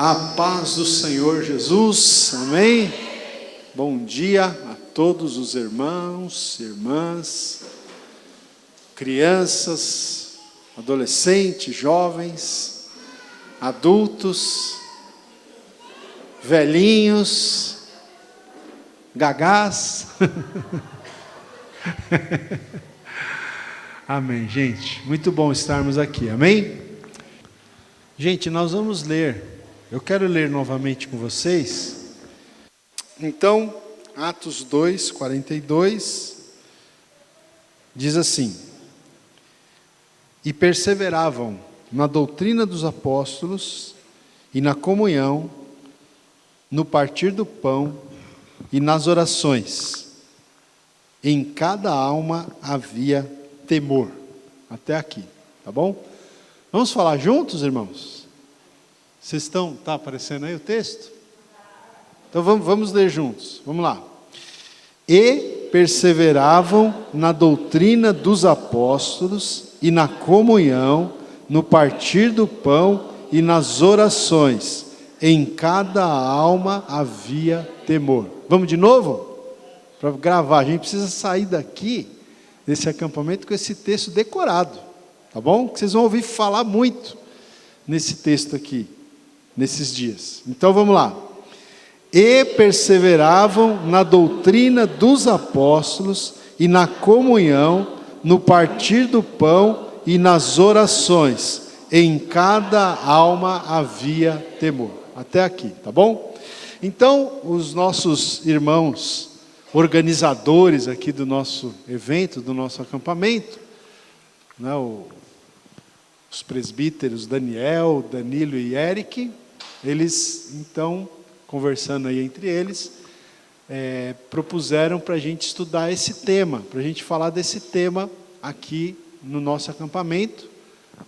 A paz do Senhor Jesus, amém? Bom dia a todos os irmãos, irmãs, crianças, adolescentes, jovens, adultos, velhinhos, gagás. Amém, gente. Muito bom estarmos aqui, amém? Gente, nós vamos ler. Eu quero ler novamente com vocês. Então, Atos 2, 42, diz assim: E perseveravam na doutrina dos apóstolos, e na comunhão, no partir do pão, e nas orações. Em cada alma havia temor. Até aqui, tá bom? Vamos falar juntos, irmãos? Vocês estão, está aparecendo aí o texto? Então vamos ler juntos, vamos lá. E perseveravam na doutrina dos apóstolos e na comunhão, no partir do pão e nas orações. Em cada alma havia temor. Vamos de novo? Para gravar, a gente precisa sair daqui, desse acampamento, com esse texto decorado, tá bom? Que vocês vão ouvir falar muito nesse texto aqui, nesses dias. Então vamos lá. E perseveravam na doutrina dos apóstolos e na comunhão, no partir do pão e nas orações. Em cada alma havia temor. Até aqui, tá bom? Então, os nossos irmãos organizadores aqui do nosso evento, do nosso acampamento, né, os presbíteros Daniel, Danilo e Eric, eles então, conversando aí entre eles, propuseram para a gente estudar esse tema, para a gente falar desse tema aqui no nosso acampamento,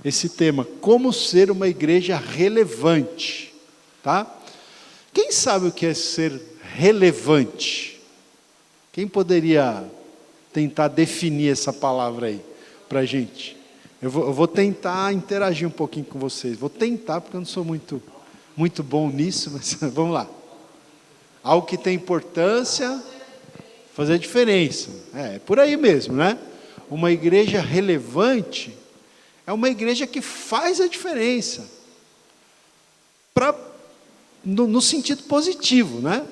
esse tema, como ser uma igreja relevante, tá? Quem sabe o que é ser relevante? Quem poderia tentar definir essa palavra aí para a gente? Eu vou tentar interagir um pouquinho com vocês, vou tentar, porque eu não sou muito bom nisso, mas vamos lá. Algo que tem importância, fazer a diferença. É por aí mesmo, né? Uma igreja relevante é uma igreja que faz a diferença. No sentido positivo, né?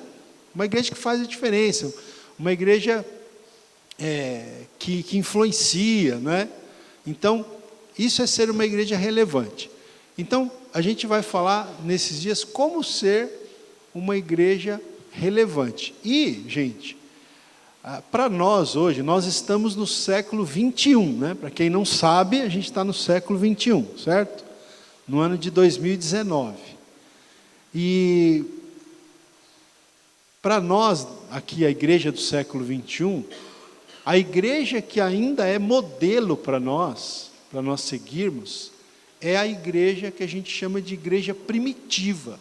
Uma igreja que faz a diferença. Uma igreja que influencia, né? Então, isso é ser uma igreja relevante. Então, a gente vai falar nesses dias como ser uma igreja relevante. E, gente, para nós hoje, nós estamos no século 21, né? Para quem não sabe, a gente está no século 21, certo? No ano de 2019. E para nós, aqui a igreja do século 21, a igreja que ainda é modelo para nós seguirmos, é a igreja que a gente chama de igreja primitiva.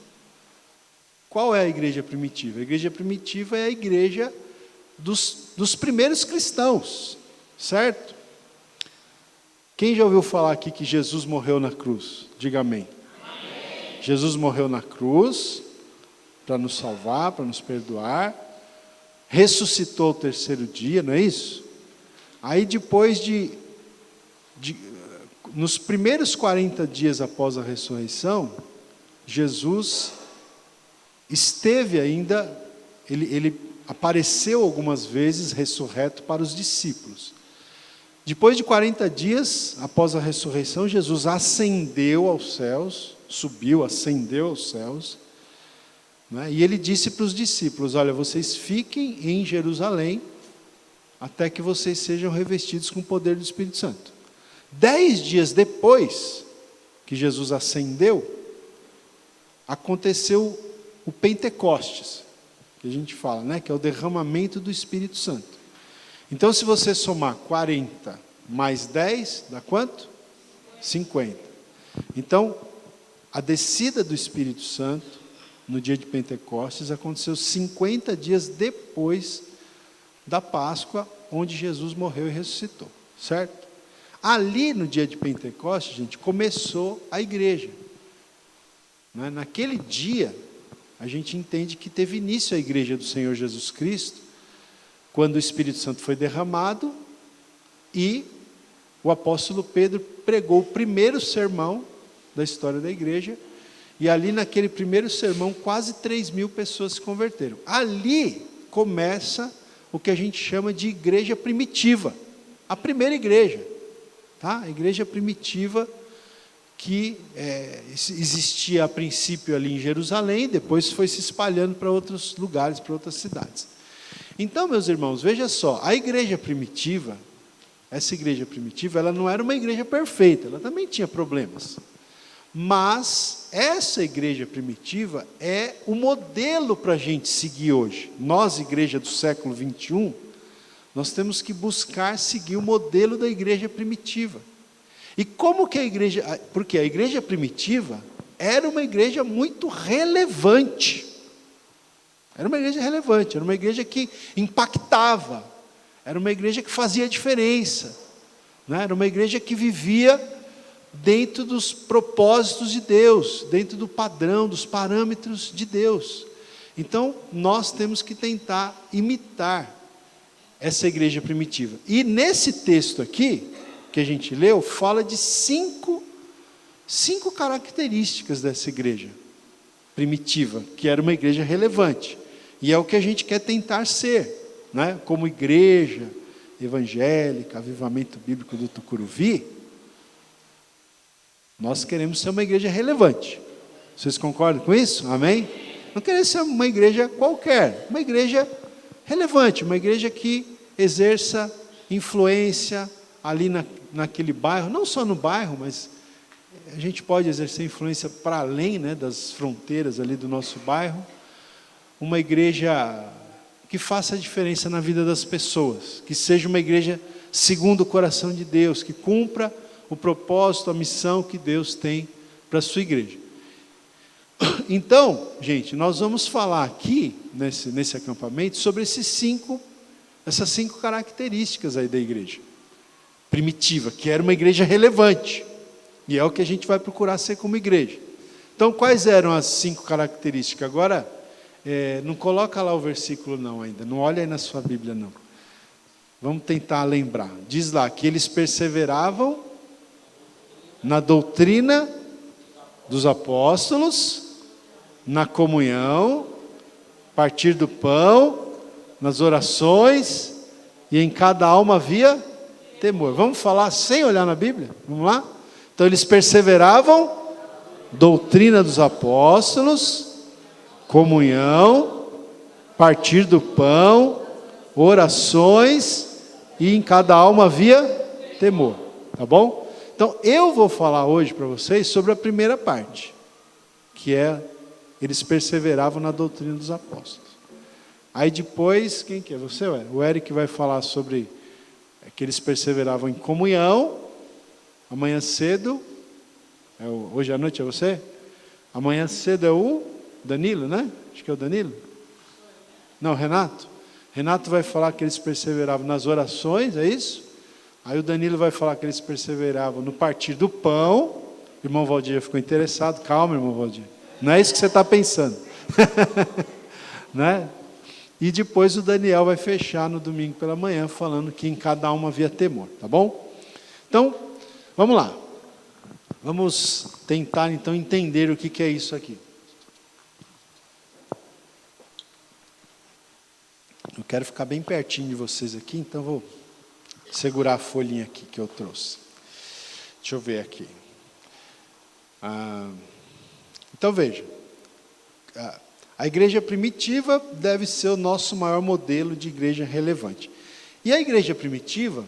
Qual é a igreja primitiva? A igreja primitiva é a igreja dos primeiros cristãos, certo? Quem já ouviu falar aqui que Jesus morreu na cruz? Diga amém. Amém. Jesus morreu na cruz para nos salvar, para nos perdoar, ressuscitou ao terceiro dia, não é isso? Aí depois nos primeiros 40 dias após a ressurreição, Jesus esteve ainda, ele apareceu algumas vezes ressurreto para os discípulos. Depois de 40 dias após a ressurreição, Jesus ascendeu aos céus, subiu, ascendeu aos céus, né? E ele disse para os discípulos: olha, vocês fiquem em Jerusalém até que vocês sejam revestidos com o poder do Espírito Santo. 10 dias depois que Jesus ascendeu, aconteceu o Pentecostes, que a gente fala, né? Que é o derramamento do Espírito Santo. Então, se você somar 40 mais 10, dá quanto? 50. Então, a descida do Espírito Santo no dia de Pentecostes aconteceu 50 dias depois da Páscoa, onde Jesus morreu e ressuscitou, certo? Ali no dia de Pentecostes, gente, começou a igreja. né? Naquele dia, a gente entende que teve início a igreja do Senhor Jesus Cristo, quando o Espírito Santo foi derramado e o apóstolo Pedro pregou o primeiro sermão da história da igreja, e ali naquele primeiro sermão quase 3.000 pessoas se converteram. Ali começa o que a gente chama de igreja primitiva, a primeira igreja, tá? A igreja primitiva que existia a princípio ali em Jerusalém, depois foi se espalhando para outros lugares, para outras cidades. Então, meus irmãos, veja só, a igreja primitiva, essa igreja primitiva, ela não era uma igreja perfeita, ela também tinha problemas. Mas essa igreja primitiva é o modelo para a gente seguir hoje. Nós, igreja do século 21, nós temos que buscar seguir o modelo da igreja primitiva. E como que a igreja... Porque a igreja primitiva era uma igreja muito relevante. Era uma igreja relevante, era uma igreja que impactava, era uma igreja que fazia diferença, né? Era uma igreja que vivia dentro dos propósitos de Deus, dentro do padrão, dos parâmetros de Deus. Então, nós temos que tentar imitar essa igreja primitiva. E nesse texto aqui, que a gente leu, fala de cinco características dessa igreja primitiva, que era uma igreja relevante. E é o que a gente quer tentar ser, né? Como igreja evangélica, Avivamento Bíblico do Tucuruvi, nós queremos ser uma igreja relevante. Vocês concordam com isso? Amém? Não queremos ser uma igreja qualquer, uma igreja relevante, uma igreja que exerça influência ali naquele bairro, não só no bairro, mas a gente pode exercer influência para além, né, das fronteiras ali do nosso bairro. Uma igreja que faça a diferença na vida das pessoas, que seja uma igreja segundo o coração de Deus, que cumpra o propósito, a missão que Deus tem para a sua igreja. Então, gente, nós vamos falar aqui, nesse acampamento, sobre essas cinco características aí da igreja primitiva, que era uma igreja relevante, e é o que a gente vai procurar ser como igreja. Então, quais eram as 5 características? Agora, não coloca lá o versículo não ainda, não olha aí na sua Bíblia não. Vamos tentar lembrar. Diz lá que eles perseveravam na doutrina dos apóstolos, na comunhão, partir do pão, nas orações, e em cada alma havia temor. Vamos falar sem olhar na Bíblia? Vamos lá? Então eles perseveravam, doutrina dos apóstolos, comunhão, partir do pão, orações, e em cada alma havia temor. Tá bom? Então eu vou falar hoje para vocês sobre a primeira parte, que é eles perseveravam na doutrina dos apóstolos. Aí depois, quem que é? Você, ué? O Eric vai falar sobre que eles perseveravam em comunhão. Amanhã cedo, hoje à noite é você? Amanhã cedo é o Danilo, né? Acho que é o Danilo. Não, Renato. Renato vai falar que eles perseveravam nas orações, é isso? Aí o Danilo vai falar que eles perseveravam no partir do pão. O irmão Valdir já ficou interessado. Calma, irmão Valdir. Não é isso que você está pensando. Né? E depois o Daniel vai fechar no domingo pela manhã, falando que em cada alma havia temor. Tá bom? Então, vamos lá. Vamos tentar, então, entender o que é isso aqui. Eu quero ficar bem pertinho de vocês aqui, então vou segurar a folhinha aqui que eu trouxe. Deixa eu ver aqui. Então veja, a igreja primitiva deve ser o nosso maior modelo de igreja relevante. E a igreja primitiva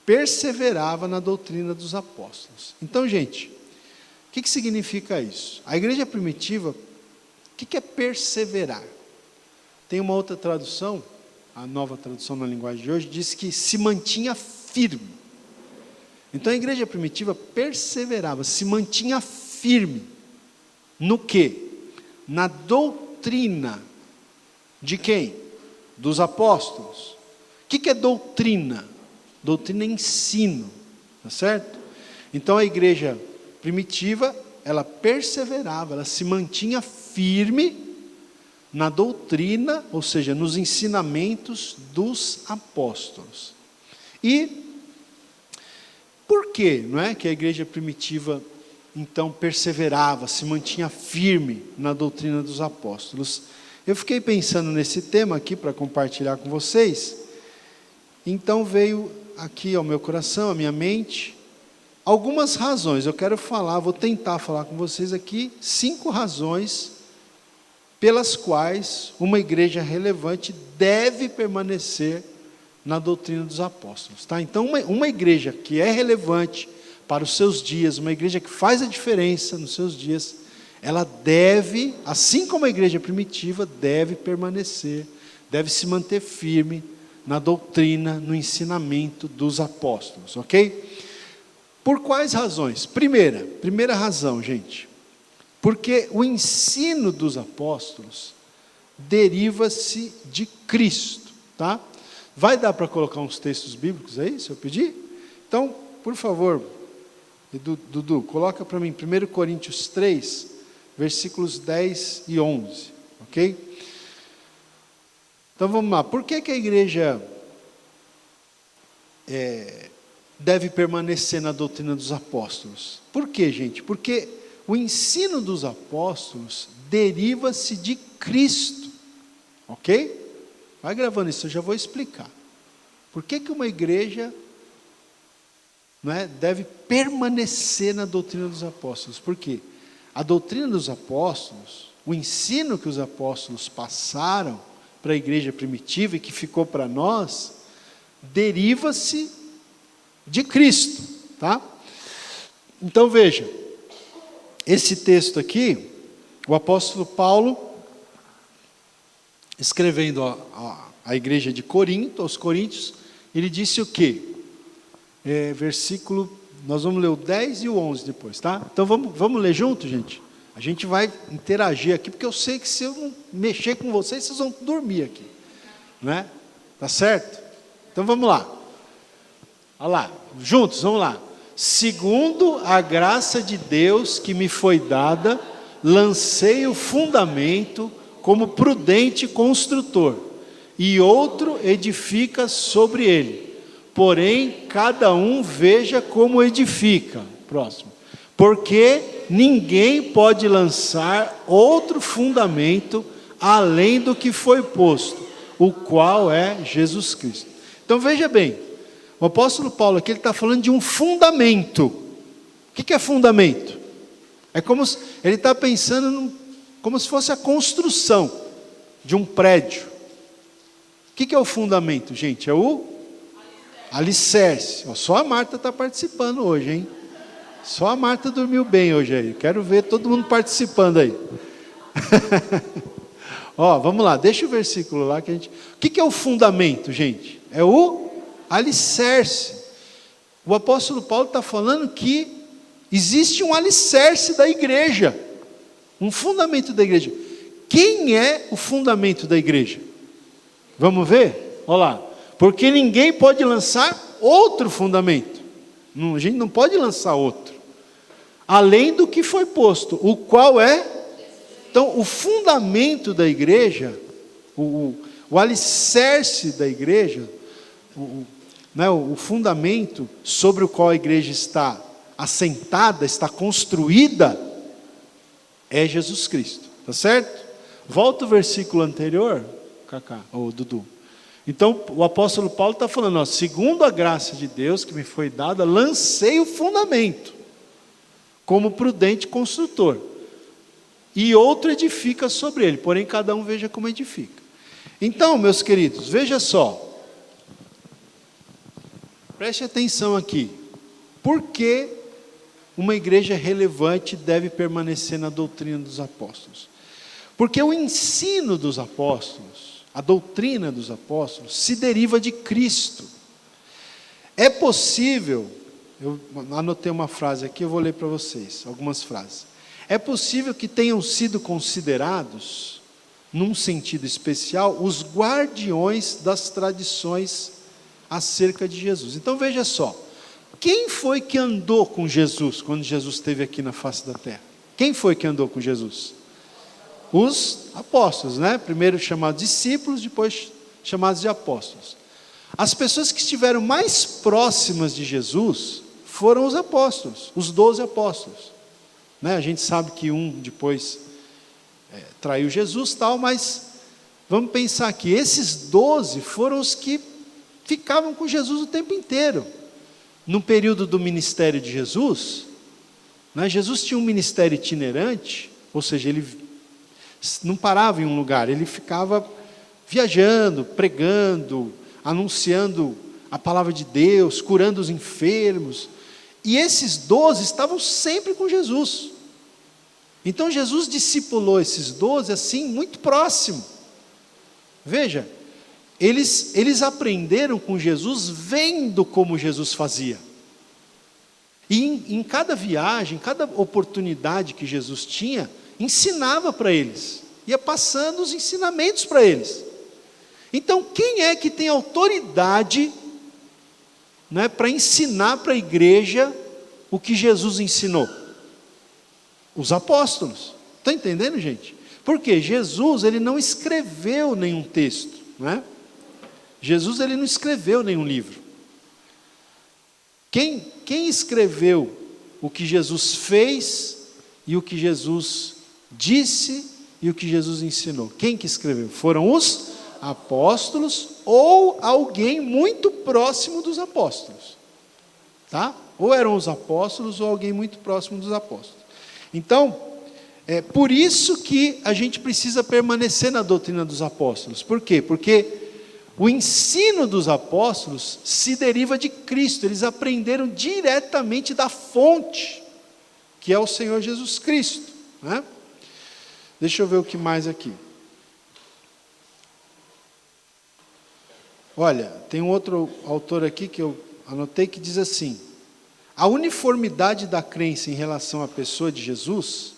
perseverava na doutrina dos apóstolos. Então, gente, o que significa isso? A igreja primitiva, o que é perseverar? Tem uma outra tradução, a nova tradução na linguagem de hoje, diz que se mantinha firme. Então a igreja primitiva perseverava, se mantinha firme. No quê? Na doutrina. De quem? Dos apóstolos. O que é doutrina? Doutrina é ensino, tá certo? Então a igreja primitiva ela perseverava, ela se mantinha firme na doutrina, ou seja, nos ensinamentos dos apóstolos. E por que, não é, que a igreja primitiva então perseverava, se mantinha firme na doutrina dos apóstolos? Eu fiquei pensando nesse tema aqui para compartilhar com vocês. Então veio aqui ao meu coração, à minha mente, algumas razões. Eu quero falar, vou tentar falar com vocês aqui 5 razões pelas quais uma igreja relevante deve permanecer na doutrina dos apóstolos, tá? Então uma igreja que é relevante para os seus dias, uma igreja que faz a diferença nos seus dias, ela deve, assim como a igreja primitiva, deve permanecer, deve se manter firme na doutrina, no ensinamento dos apóstolos, ok? Por quais razões? Primeira razão, gente, porque o ensino dos apóstolos deriva-se de Cristo, tá? Vai dar para colocar uns textos bíblicos aí, se eu pedir? Então, por favor, Dudu, coloca para mim 1 Coríntios 3, versículos 10 e 11, ok? Então vamos lá, por que a igreja deve permanecer na doutrina dos apóstolos? Por quê, gente? Porque o ensino dos apóstolos deriva-se de Cristo, ok? Vai gravando isso, eu já vou explicar. Por que uma igreja deve permanecer na doutrina dos apóstolos? Por quê? A doutrina dos apóstolos, o ensino que os apóstolos passaram para a igreja primitiva e que ficou para nós, deriva-se de Cristo, tá? Então veja, esse texto aqui, o apóstolo Paulo, escrevendo a igreja de Corinto, aos Coríntios, ele disse o quê? Versículo, nós vamos ler o 10 e o 11 depois, tá? Então vamos ler junto, gente? A gente vai interagir aqui, porque eu sei que se eu não mexer com vocês, vocês vão dormir aqui, né? Tá certo? Então vamos lá. Olha lá, juntos, vamos lá. Segundo a graça de Deus que me foi dada, lancei o fundamento como prudente construtor, e outro edifica sobre ele. Porém, cada um veja como edifica. Próximo. Porque ninguém pode lançar outro fundamento além do que foi posto, o qual é Jesus Cristo. Então veja bem, o apóstolo Paulo aqui, ele está falando de um fundamento. O que é fundamento? É como se, ele está pensando como se fosse a construção de um prédio. O que é o fundamento, gente? É o alicerce. Só a Marta está participando hoje, hein? Só a Marta dormiu bem hoje aí. Quero ver todo mundo participando aí. Vamos lá, deixa o versículo lá que a gente... O que é o fundamento, gente? É o alicerce. O apóstolo Paulo está falando que existe um alicerce da igreja, um fundamento da igreja. Quem é o fundamento da igreja? Vamos ver? Olha lá. Porque ninguém pode lançar outro fundamento. A gente não pode lançar outro. Além do que foi posto, o qual é... Então, o fundamento da igreja, o alicerce da igreja, o fundamento sobre o qual a igreja está assentada, está construída, é Jesus Cristo. Tá certo? Volta o versículo anterior, Cacá, ou Dudu. Então, o apóstolo Paulo está falando, segundo a graça de Deus que me foi dada, lancei o fundamento, como prudente construtor, e outro edifica sobre ele, porém cada um veja como edifica. Então, meus queridos, veja só, preste atenção aqui, por que uma igreja relevante deve permanecer na doutrina dos apóstolos? Porque o ensino dos apóstolos, a doutrina dos apóstolos, se deriva de Cristo. É possível, eu anotei uma frase aqui, eu vou ler para vocês, algumas frases. É possível que tenham sido considerados, num sentido especial, os guardiões das tradições acerca de Jesus. Então veja só, quem foi que andou com Jesus, quando Jesus esteve aqui na face da terra? Quem foi que andou com Jesus? Os apóstolos, né? Primeiro chamados discípulos, depois chamados de apóstolos. As pessoas que estiveram mais próximas de Jesus foram os apóstolos, os 12 apóstolos. Né? A gente sabe que um depois traiu Jesus e tal, mas vamos pensar que esses 12 foram os que ficavam com Jesus o tempo inteiro. No período do ministério de Jesus, né, Jesus tinha um ministério itinerante, ou seja, ele não parava em um lugar, ele ficava viajando, pregando, anunciando a palavra de Deus, curando os enfermos, e esses 12 estavam sempre com Jesus. Então Jesus discipulou esses 12 assim, muito próximo. Veja, eles aprenderam com Jesus vendo como Jesus fazia. E em cada viagem, cada oportunidade que Jesus tinha, ensinava para eles, ia passando os ensinamentos para eles. Então, quem é que tem autoridade, né, para ensinar para a igreja o que Jesus ensinou? Os apóstolos. Está entendendo, gente? Porque Jesus, ele não escreveu nenhum texto, né? Jesus, ele não escreveu nenhum livro. Quem escreveu o que Jesus fez e o que Jesus disse e o que Jesus ensinou? Quem que escreveu? Foram os apóstolos ou alguém muito próximo dos apóstolos, tá? Ou eram os apóstolos ou alguém muito próximo dos apóstolos. Então, é por isso que a gente precisa permanecer na doutrina dos apóstolos. Por quê? Porque o ensino dos apóstolos se deriva de Cristo, eles aprenderam diretamente da fonte, que é o Senhor Jesus Cristo, né? Deixa eu ver o que mais aqui. Olha, tem um outro autor aqui que eu anotei que diz assim: a uniformidade da crença em relação à pessoa de Jesus,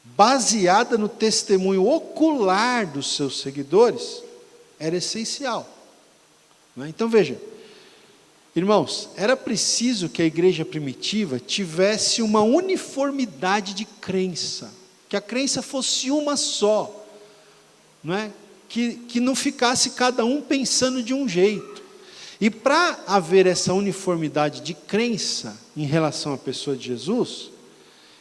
baseada no testemunho ocular dos seus seguidores, era essencial. Então veja, irmãos, era preciso que a igreja primitiva tivesse uma uniformidade de crença, que a crença fosse uma só, não é? Que não ficasse cada um pensando de um jeito. E para haver essa uniformidade de crença em relação à pessoa de Jesus,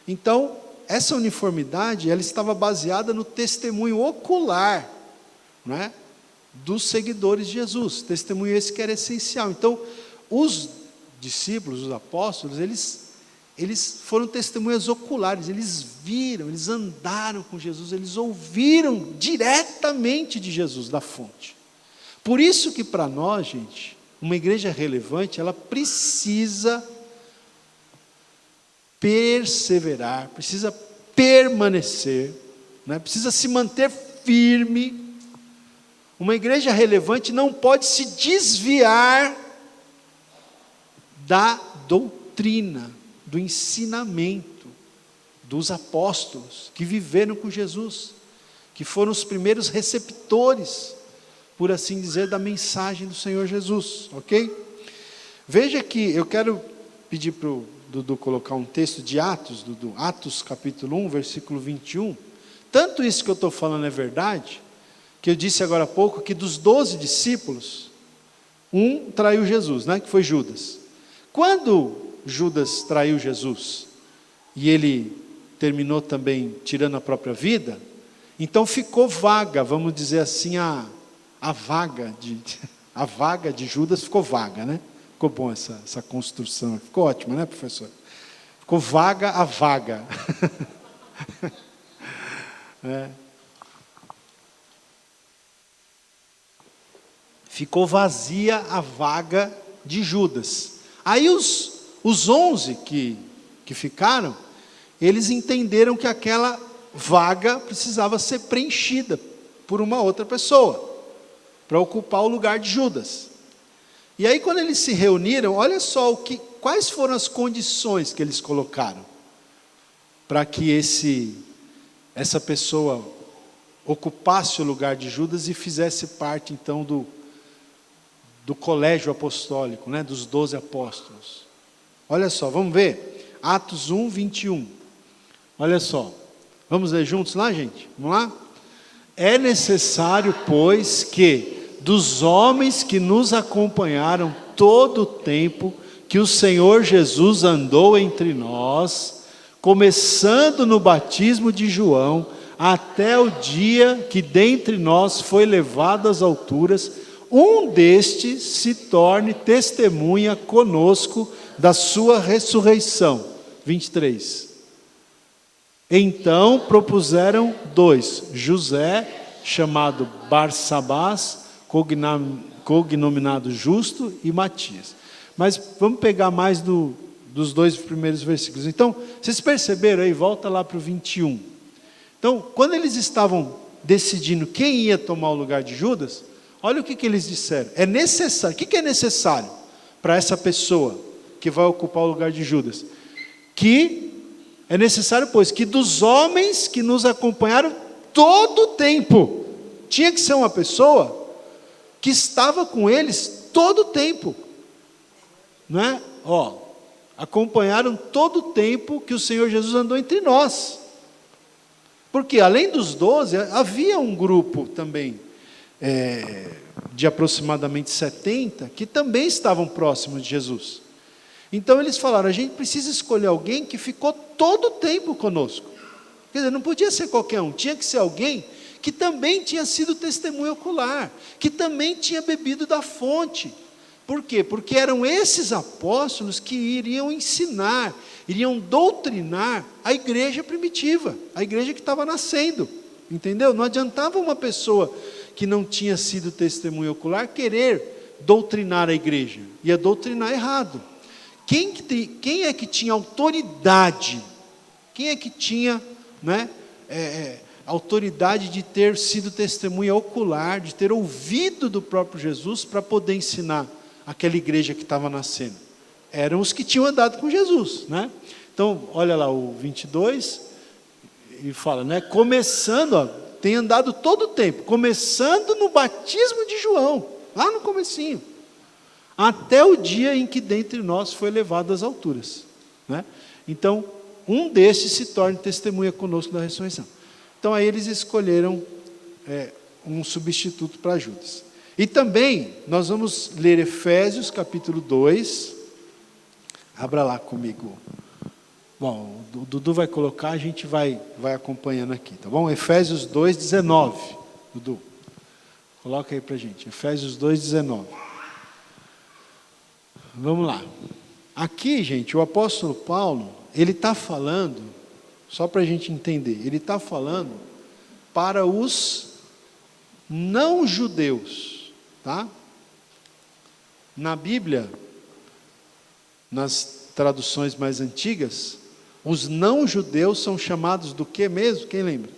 então essa uniformidade ela estava baseada no testemunho ocular, não é? Dos seguidores de Jesus, testemunho esse que era essencial. Então, os discípulos, os apóstolos, eles foram testemunhas oculares, eles viram, eles andaram com Jesus, eles ouviram diretamente de Jesus, da fonte. Por isso que para nós, gente, uma igreja relevante, ela precisa perseverar, precisa permanecer, né? Precisa se manter firme. Uma igreja relevante não pode se desviar da doutrina, do ensinamento dos apóstolos que viveram com Jesus, que foram os primeiros receptores, por assim dizer, da mensagem do Senhor Jesus, ok? Veja que eu quero pedir para o Dudu colocar um texto de Atos, Dudu, Atos capítulo 1, versículo 21. Tanto isso que eu estou falando é verdade, que eu disse agora há pouco, que dos 12 discípulos, um traiu Jesus, né, que foi Judas. Quando Judas traiu Jesus, e ele terminou também tirando a própria vida, então ficou vaga, vamos dizer assim, a vaga de Judas ficou vaga, né? Ficou bom essa construção, ficou ótimo, né, professor? Ficou vaga a vaga. Ficou vazia a vaga de Judas. Aí os 11 que ficaram, eles entenderam que aquela vaga precisava ser preenchida por uma outra pessoa, para ocupar o lugar de Judas. E aí quando eles se reuniram, olha só quais foram as condições que eles colocaram, para que essa pessoa ocupasse o lugar de Judas e fizesse parte então do colégio apostólico, né, dos 12 apóstolos. Olha só, vamos ver, Atos 1, 21. Olha só. Vamos ler juntos lá, gente? Vamos lá? É necessário, pois, que dos homens que nos acompanharam todo o tempo que o Senhor Jesus andou entre nós, começando no batismo de João, até o dia que dentre nós foi levado às alturas, um destes se torne testemunha conosco da sua ressurreição. 23. Então propuseram 2, José, chamado Barsabás, cognominado Justo, e Matias. Mas vamos pegar mais dos 2 primeiros versículos. Então, vocês perceberam aí, volta lá para o 21. Então, quando eles estavam decidindo quem ia tomar o lugar de Judas, olha o que eles disseram. É necessário. O que é necessário para essa pessoa que vai ocupar o lugar de Judas? É necessário, pois, que dos homens que nos acompanharam todo o tempo, tinha que ser uma pessoa que estava com eles todo o tempo, não é? Acompanharam todo o tempo que o Senhor Jesus andou entre nós, porque além dos 12, havia um grupo também, de aproximadamente 70, que também estavam próximos de Jesus. Então eles falaram, a gente precisa escolher alguém que ficou todo o tempo conosco. Quer dizer, não podia ser qualquer um, tinha que ser alguém que também tinha sido testemunha ocular, que também tinha bebido da fonte. Por quê? Porque eram esses apóstolos que iriam ensinar, iriam doutrinar a igreja primitiva, a igreja que estava nascendo, entendeu? Não adiantava uma pessoa que não tinha sido testemunha ocular querer doutrinar a igreja, ia doutrinar errado. Quem é que tinha autoridade? Quem é que tinha, autoridade de ter sido testemunha ocular, de ter ouvido do próprio Jesus para poder ensinar aquela igreja que estava nascendo? Eram os que tinham andado com Jesus, né? Então, olha lá o 22, e fala, começando, tem andado todo o tempo, começando no batismo de João, lá no comecinho, até o dia em que dentre nós foi levado às alturas, né? Então, um destes se torna testemunha conosco da ressurreição. Então, aí eles escolheram um substituto para Judas. E também, nós vamos ler Efésios capítulo 2, abra lá comigo. Bom, o Dudu vai colocar, a gente vai acompanhando aqui, tá bom? Efésios 2:19, Dudu, coloca aí para a gente, Efésios 2:19. Vamos lá. Aqui, gente, o apóstolo Paulo, ele está falando, só para a gente entender, ele está falando para os não-judeus, tá? Na Bíblia, nas traduções mais antigas, os não-judeus são chamados do que mesmo? Quem lembra?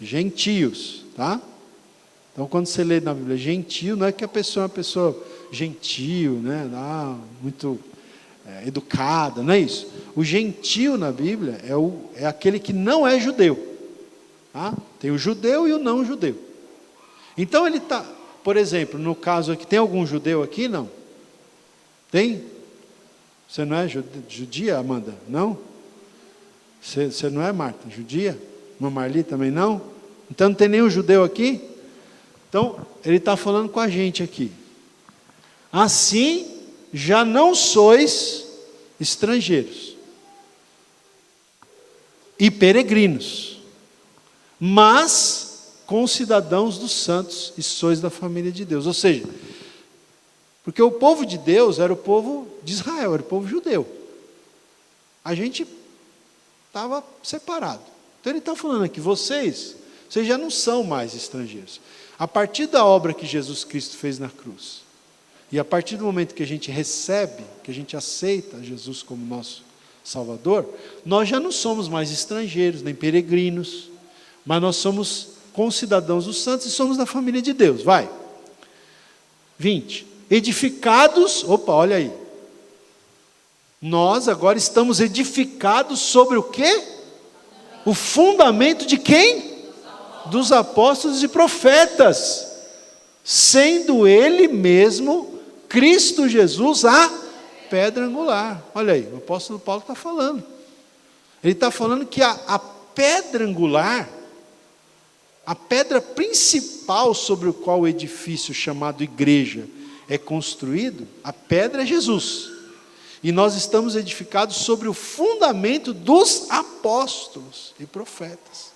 Gentios, tá? Então, quando você lê na Bíblia gentio, não é que a pessoa é uma pessoa gentil, né? Muito educada, não é isso. O gentio na Bíblia é aquele que não é judeu, tá? Tem o judeu e o não judeu. Então ele está, por exemplo, no caso aqui, tem algum judeu aqui? Não? Tem? Você não é judia, Amanda? Não? Você não é, Marta? Judia? Uma Marli também não? Então não tem nenhum judeu aqui? Então ele está falando com a gente aqui. Assim, já não sois estrangeiros e peregrinos, mas concidadãos dos santos e sois da família de Deus. Ou seja, porque o povo de Deus era o povo de Israel, era o povo judeu. A gente estava separado. Então ele está falando aqui, vocês já não são mais estrangeiros. A partir da obra que Jesus Cristo fez na cruz, e a partir do momento que a gente recebe, que a gente aceita Jesus como nosso Salvador, nós já não somos mais estrangeiros, nem peregrinos, mas nós somos concidadãos dos santos e somos da família de Deus. Vai. 20. Edificados, olha aí. Nós agora estamos edificados sobre o quê? O fundamento de quem? Dos apóstolos e profetas, sendo Ele mesmo, Cristo Jesus, a pedra angular. Olha aí, o apóstolo Paulo está falando. Ele está falando que a pedra angular, a pedra principal sobre o qual o edifício chamado igreja é construído, a pedra é Jesus. E nós estamos edificados sobre o fundamento dos apóstolos e profetas.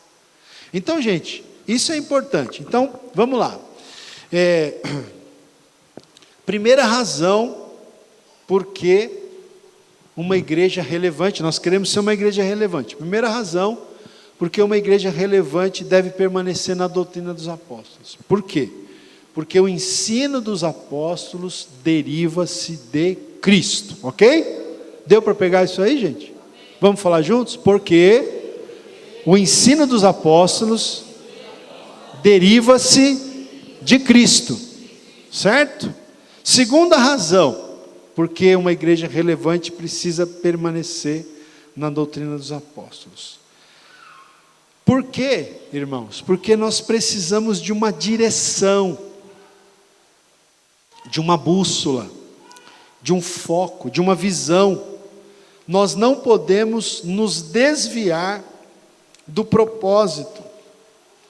Então, gente, isso é importante. Então, vamos lá. Primeira razão porque uma igreja relevante, nós queremos ser uma igreja relevante. Primeira razão, porque uma igreja relevante deve permanecer na doutrina dos apóstolos. Por quê? Porque o ensino dos apóstolos deriva-se de Cristo, ok? Deu para pegar isso aí, gente? Vamos falar juntos? Porque o ensino dos apóstolos deriva-se de Cristo, certo? Segunda razão, porque uma igreja relevante precisa permanecer na doutrina dos apóstolos. Por quê, irmãos? Porque nós precisamos de uma direção, de uma bússola, de um foco, de uma visão. Nós não podemos nos desviar do propósito,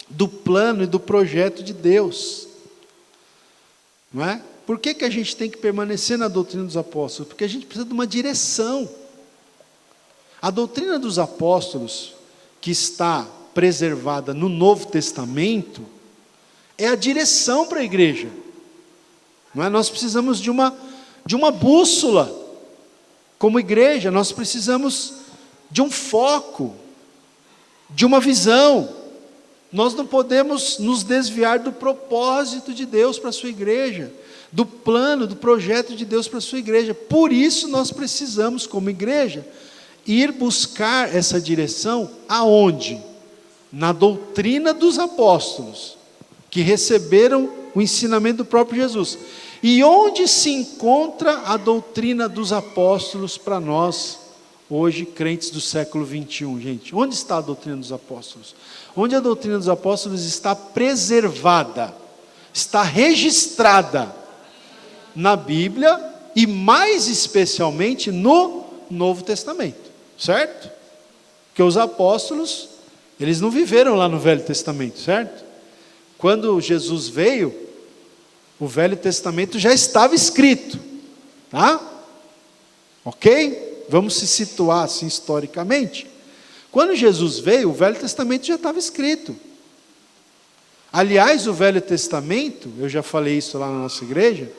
do plano e do projeto de Deus. Não é? Por que a gente tem que permanecer na doutrina dos apóstolos? Porque a gente precisa de uma direção. A doutrina dos apóstolos, que está preservada no Novo Testamento, é a direção para a igreja. Não é? Nós precisamos de uma bússola. Como igreja, nós precisamos de um foco, de uma visão. Nós não podemos nos desviar do propósito de Deus para a sua igreja, do plano, do projeto de Deus para a sua igreja. Por isso nós precisamos, como igreja, ir buscar essa direção aonde? Na doutrina dos apóstolos, que receberam o ensinamento do próprio Jesus. E onde se encontra a doutrina dos apóstolos para nós, hoje, crentes do século 21, gente? Onde está a doutrina dos apóstolos? Onde a doutrina dos apóstolos está preservada, está registrada na Bíblia e mais especialmente no Novo Testamento, certo? Porque os apóstolos, eles não viveram lá no Velho Testamento, certo? Quando Jesus veio, o Velho Testamento já estava escrito, tá? Ok? Vamos se situar assim historicamente. Quando Jesus veio, o Velho Testamento já estava escrito. Aliás, o Velho Testamento, eu já falei isso lá na nossa igreja,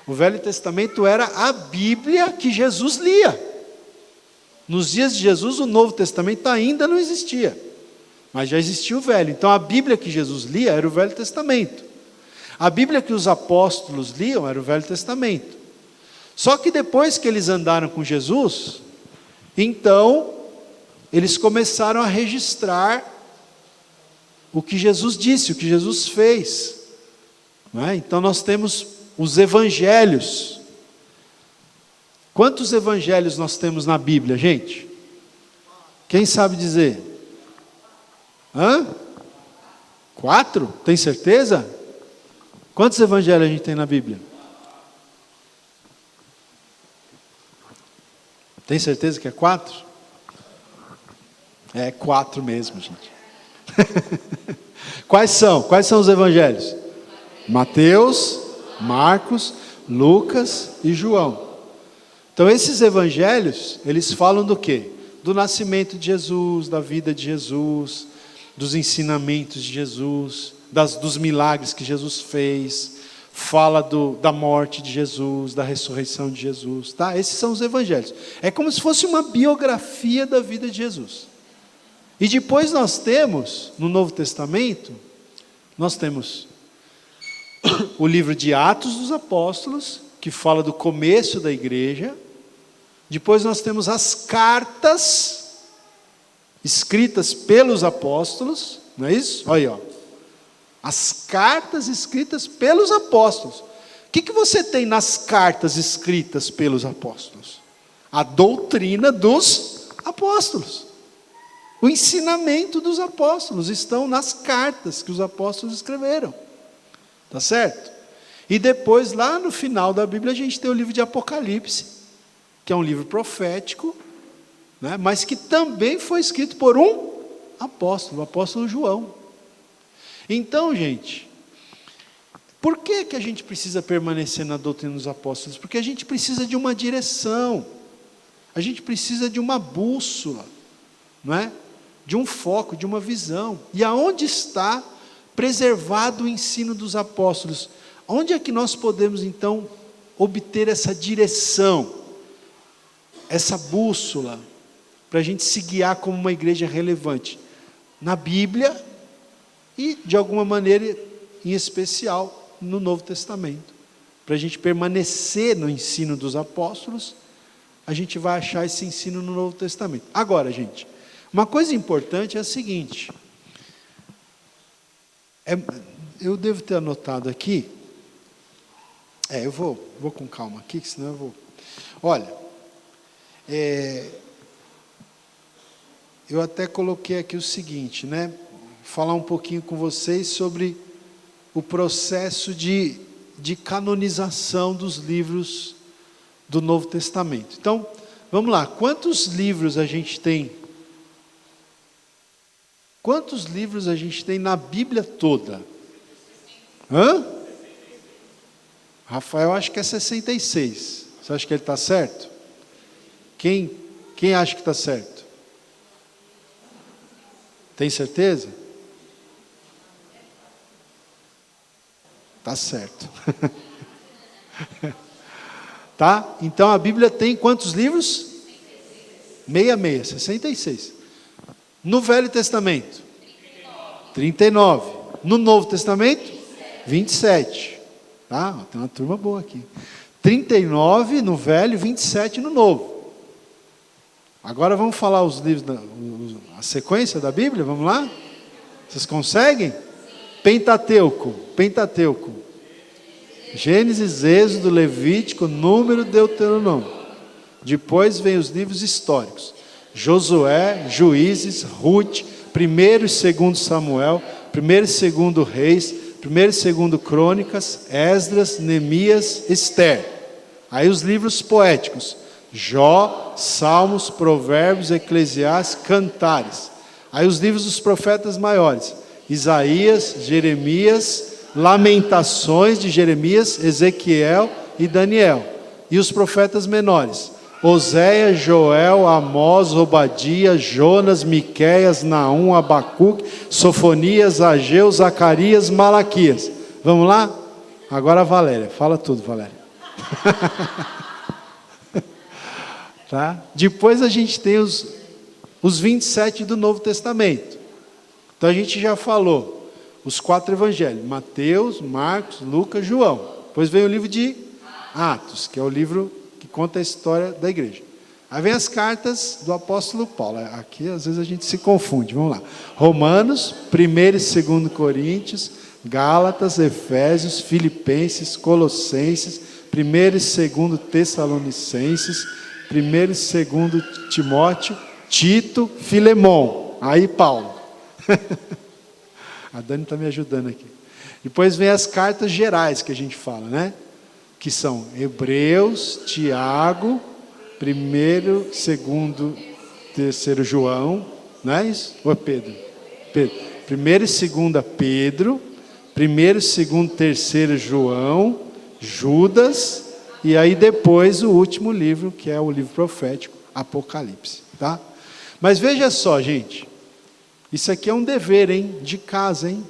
o Velho Testamento era a Bíblia que Jesus lia. Nos dias de Jesus, o Novo Testamento ainda não existia, mas já existia o Velho. Então a Bíblia que Jesus lia era o Velho Testamento. A Bíblia que os apóstolos liam era o Velho Testamento. Só que depois que eles andaram com Jesus, então eles começaram a registrar o que Jesus disse, o que Jesus fez. Não é? Então nós temos os evangelhos. Quantos evangelhos nós temos na Bíblia, gente? Quem sabe dizer? 4? Tem certeza? Quantos evangelhos a gente tem na Bíblia? Tem certeza que é 4? É 4 mesmo, gente. Quais são os evangelhos? Mateus, Marcos, Lucas e João. Então esses evangelhos, eles falam do quê? Do nascimento de Jesus, da vida de Jesus, dos ensinamentos de Jesus, dos milagres que Jesus fez, fala da morte de Jesus, da ressurreição de Jesus, tá? Esses são os evangelhos. É como se fosse uma biografia da vida de Jesus. E depois nós temos, no Novo Testamento, nós temos o livro de Atos dos Apóstolos, que fala do começo da igreja. Depois nós temos as cartas escritas pelos apóstolos, não é isso? Olha aí, ó. As cartas escritas pelos apóstolos. O que você tem nas cartas escritas pelos apóstolos? A doutrina dos apóstolos. O ensinamento dos apóstolos estão nas cartas que os apóstolos escreveram. Tá certo? E depois, lá no final da Bíblia, a gente tem o livro de Apocalipse, que é um livro profético, né? Mas que também foi escrito por um apóstolo, o apóstolo João. Então, gente, por que a gente precisa permanecer na doutrina dos apóstolos? Porque a gente precisa de uma direção, a gente precisa de uma bússola, não é? De um foco, de uma visão. E aonde está preservado o ensino dos apóstolos? Onde é que nós podemos, então, obter essa direção, essa bússola, para a gente se guiar como uma igreja relevante? Na Bíblia e, de alguma maneira, em especial, no Novo Testamento. Para a gente permanecer no ensino dos apóstolos, a gente vai achar esse ensino no Novo Testamento. Agora, gente, uma coisa importante é a seguinte, eu devo ter anotado aqui, eu vou com calma aqui, senão eu vou... Olha, eu até coloquei aqui o seguinte, né? Falar um pouquinho com vocês sobre o processo de canonização dos livros do Novo Testamento. Então, vamos lá, quantos livros a gente tem? Quantos livros a gente tem na Bíblia toda? Rafael, acho que é 66. Você acha que ele está certo? Quem acha que está certo? Tem certeza? Está certo. Tá? Então a Bíblia tem quantos livros? 66. No Velho Testamento? 39. No Novo Testamento? 27. Tá? Tem uma turma boa aqui. 39 no Velho, 27 no Novo. Agora vamos falar os livros, a sequência da Bíblia, vamos lá? Vocês conseguem? Pentateuco. Gênesis, Êxodo, Levítico, Número, Deuteronômio. Depois vem os livros históricos. Josué, Juízes, Ruth, 1º e 2º Samuel, 1º e 2º Reis, 1º e 2º Crônicas, Esdras, Neemias, Esther. Aí os livros poéticos, Jó, Salmos, Provérbios, Eclesiastes, Cantares. Aí os livros dos profetas maiores, Isaías, Jeremias, Lamentações de Jeremias, Ezequiel e Daniel. E os profetas menores, Oséias, Joel, Amós, Obadias, Jonas, Miqueias, Naum, Abacuque, Sofonias, Ageu, Zacarias, Malaquias. Vamos lá? Agora a Valéria. Fala tudo, Valéria. Tá? Depois a gente tem os 27 do Novo Testamento. Então a gente já falou os 4 evangelhos, Mateus, Marcos, Lucas, João. Depois vem o livro de Atos, que é o livro que conta a história da igreja. Aí vem as cartas do apóstolo Paulo. Aqui às vezes a gente se confunde, vamos lá. Romanos, 1º e 2º Coríntios, Gálatas, Efésios, Filipenses, Colossenses, 1º e 2º Tessalonicenses, 1º e 2º Timóteo, Tito, Filemon. Aí Paulo. A Dani está me ajudando aqui. Depois vem as cartas gerais que a gente fala, né? Que são Hebreus, Tiago, 1º, 2º, 3º João, não é isso? Ou é Pedro? 1º e 2º Pedro, 1º, 2º, 3º João, Judas, e aí depois o último livro, que é o livro profético, Apocalipse, tá? Mas veja só, gente, isso aqui é um dever, hein? De casa, hein?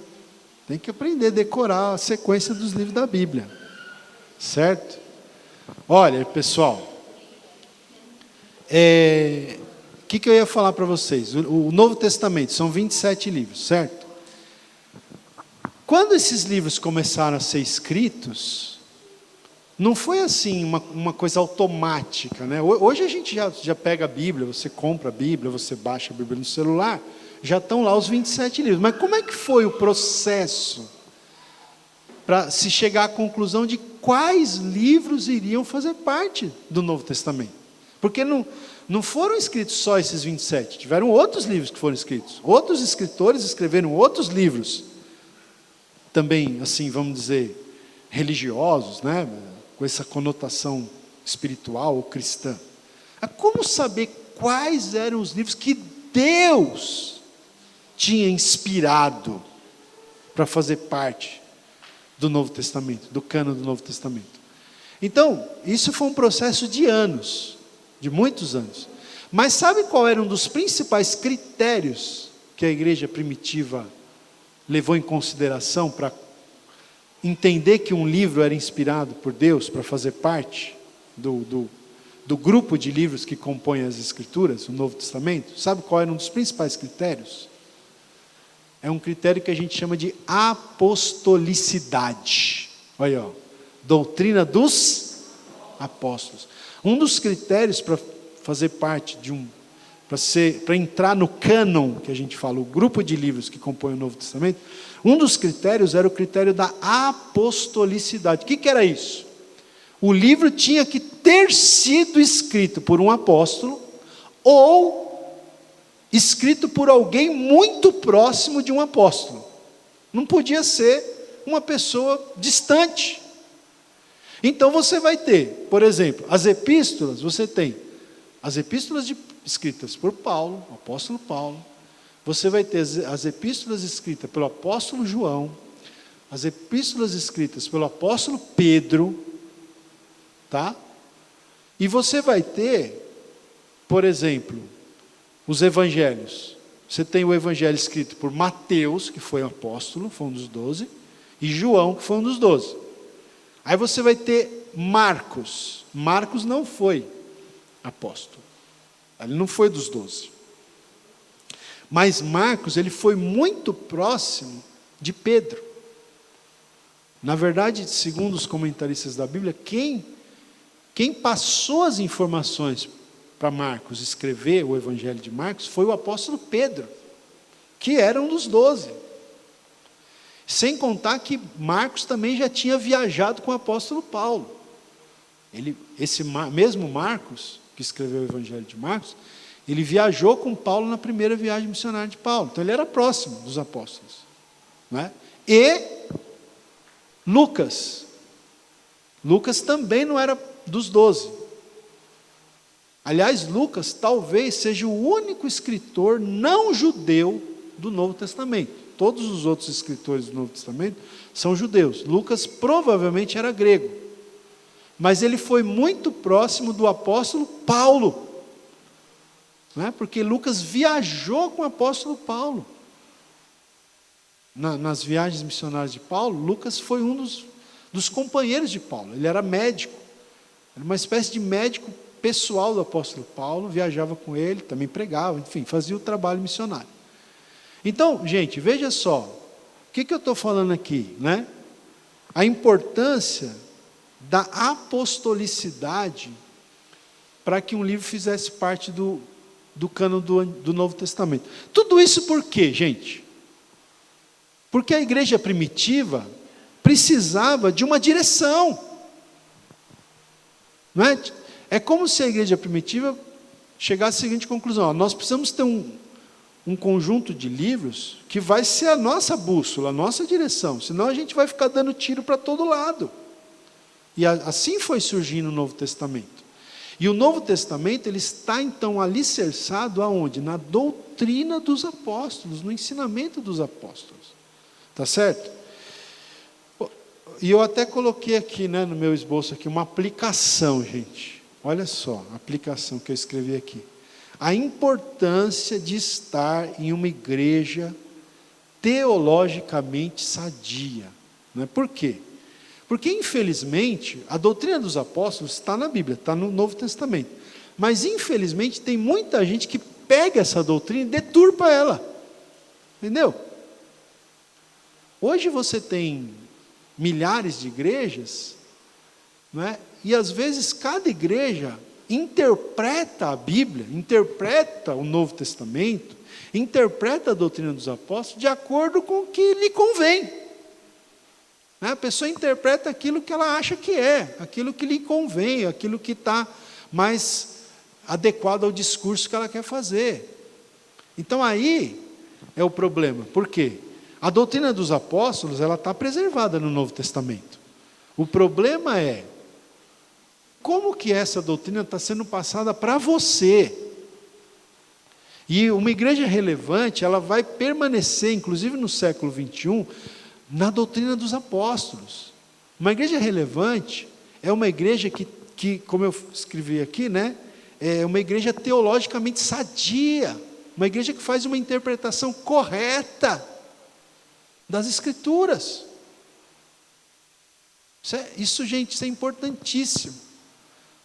Tem que aprender a decorar a sequência dos livros da Bíblia. Certo? Olha, pessoal, que eu ia falar para vocês? O Novo Testamento são 27 livros, certo? Quando esses livros começaram a ser escritos, não foi assim uma coisa automática, né? Hoje a gente já pega a Bíblia, você compra a Bíblia, você baixa a Bíblia no celular, já estão lá os 27 livros. Mas como é que foi o processo para se chegar à conclusão de quais livros iriam fazer parte do Novo Testamento? Porque não foram escritos só esses 27, tiveram outros livros que foram escritos. Outros escritores escreveram outros livros, também, assim, vamos dizer, religiosos, né? Com essa conotação espiritual ou cristã. Como saber quais eram os livros que Deus tinha inspirado para fazer parte do Novo Testamento, do cânon do Novo Testamento. Então, isso foi um processo de anos, de muitos anos. Mas sabe qual era um dos principais critérios que a igreja primitiva levou em consideração para entender que um livro era inspirado por Deus para fazer parte do grupo de livros que compõem as Escrituras, o Novo Testamento? Sabe qual era um dos principais critérios? É um critério que a gente chama de apostolicidade. Olha aí, ó, doutrina dos apóstolos. Um dos critérios para fazer parte para entrar no cânon, que a gente fala, o grupo de livros que compõem o Novo Testamento, um dos critérios era o critério da apostolicidade. O que era isso? O livro tinha que ter sido escrito por um apóstolo, ou escrito por alguém muito próximo de um apóstolo. Não podia ser uma pessoa distante. Então você vai ter, por exemplo, as epístolas, você tem as epístolas escritas por Paulo, o apóstolo Paulo. Você vai ter as epístolas escritas pelo apóstolo João, as epístolas escritas pelo apóstolo Pedro, tá? E você vai ter, por exemplo, os evangelhos. Você tem o evangelho escrito por Mateus, que foi um apóstolo, foi um dos 12, e João, que foi um dos 12. Aí você vai ter Marcos. Marcos não foi apóstolo. Ele não foi dos 12. Mas Marcos, ele foi muito próximo de Pedro. Na verdade, segundo os comentaristas da Bíblia, quem passou as informações para Marcos escrever o Evangelho de Marcos foi o apóstolo Pedro, que era um dos 12. Sem contar que Marcos também já tinha viajado com o apóstolo Paulo. Esse mesmo Marcos, que escreveu o Evangelho de Marcos, ele viajou com Paulo na primeira viagem missionária de Paulo. Então ele era próximo dos apóstolos, né? E Lucas também não era dos 12. Aliás, Lucas talvez seja o único escritor não judeu do Novo Testamento. Todos os outros escritores do Novo Testamento são judeus. Lucas provavelmente era grego, mas ele foi muito próximo do apóstolo Paulo, né? Porque Lucas viajou com o apóstolo Paulo. Nas viagens missionárias de Paulo, Lucas foi um dos companheiros de Paulo. Ele era médico, era uma espécie de médico pessoal do apóstolo Paulo, viajava com ele, também pregava, enfim, fazia o trabalho missionário. Então, gente, veja só, o que eu estou falando aqui, né? A importância da apostolicidade para que um livro fizesse parte do cânon do Novo Testamento. Tudo isso por quê, gente? Porque a igreja primitiva precisava de uma direção. Não é? É como se a igreja primitiva chegasse à seguinte conclusão: nós precisamos ter um conjunto de livros que vai ser a nossa bússola, a nossa direção, senão a gente vai ficar dando tiro para todo lado. E assim foi surgindo o Novo Testamento. E o Novo Testamento, ele está então alicerçado aonde? Na doutrina dos apóstolos, no ensinamento dos apóstolos. Tá certo? E eu até coloquei aqui, né, no meu esboço aqui, uma aplicação, gente. Olha só, a aplicação que eu escrevi aqui. A importância de estar em uma igreja teologicamente sadia. Né? Por quê? Porque, infelizmente, a doutrina dos apóstolos está na Bíblia, está no Novo Testamento. Mas, infelizmente, tem muita gente que pega essa doutrina e deturpa ela. Entendeu? Hoje você tem milhares de igrejas, não é? E às vezes cada igreja interpreta a Bíblia, interpreta o Novo Testamento, interpreta a doutrina dos apóstolos de acordo com o que lhe convém. A pessoa interpreta aquilo que ela acha que é, aquilo que lhe convém, aquilo que está mais adequado ao discurso que ela quer fazer. Então aí é o problema. Por quê? A doutrina dos apóstolos, ela está preservada no Novo Testamento. O problema é como que essa doutrina está sendo passada para você. E uma igreja relevante, ela vai permanecer, inclusive no século XXI, na doutrina dos apóstolos. Uma igreja relevante é uma igreja que, como eu escrevi aqui, né, é uma igreja teologicamente sadia, uma igreja que faz uma interpretação correta das Escrituras. Isso, gente, isso é importantíssimo.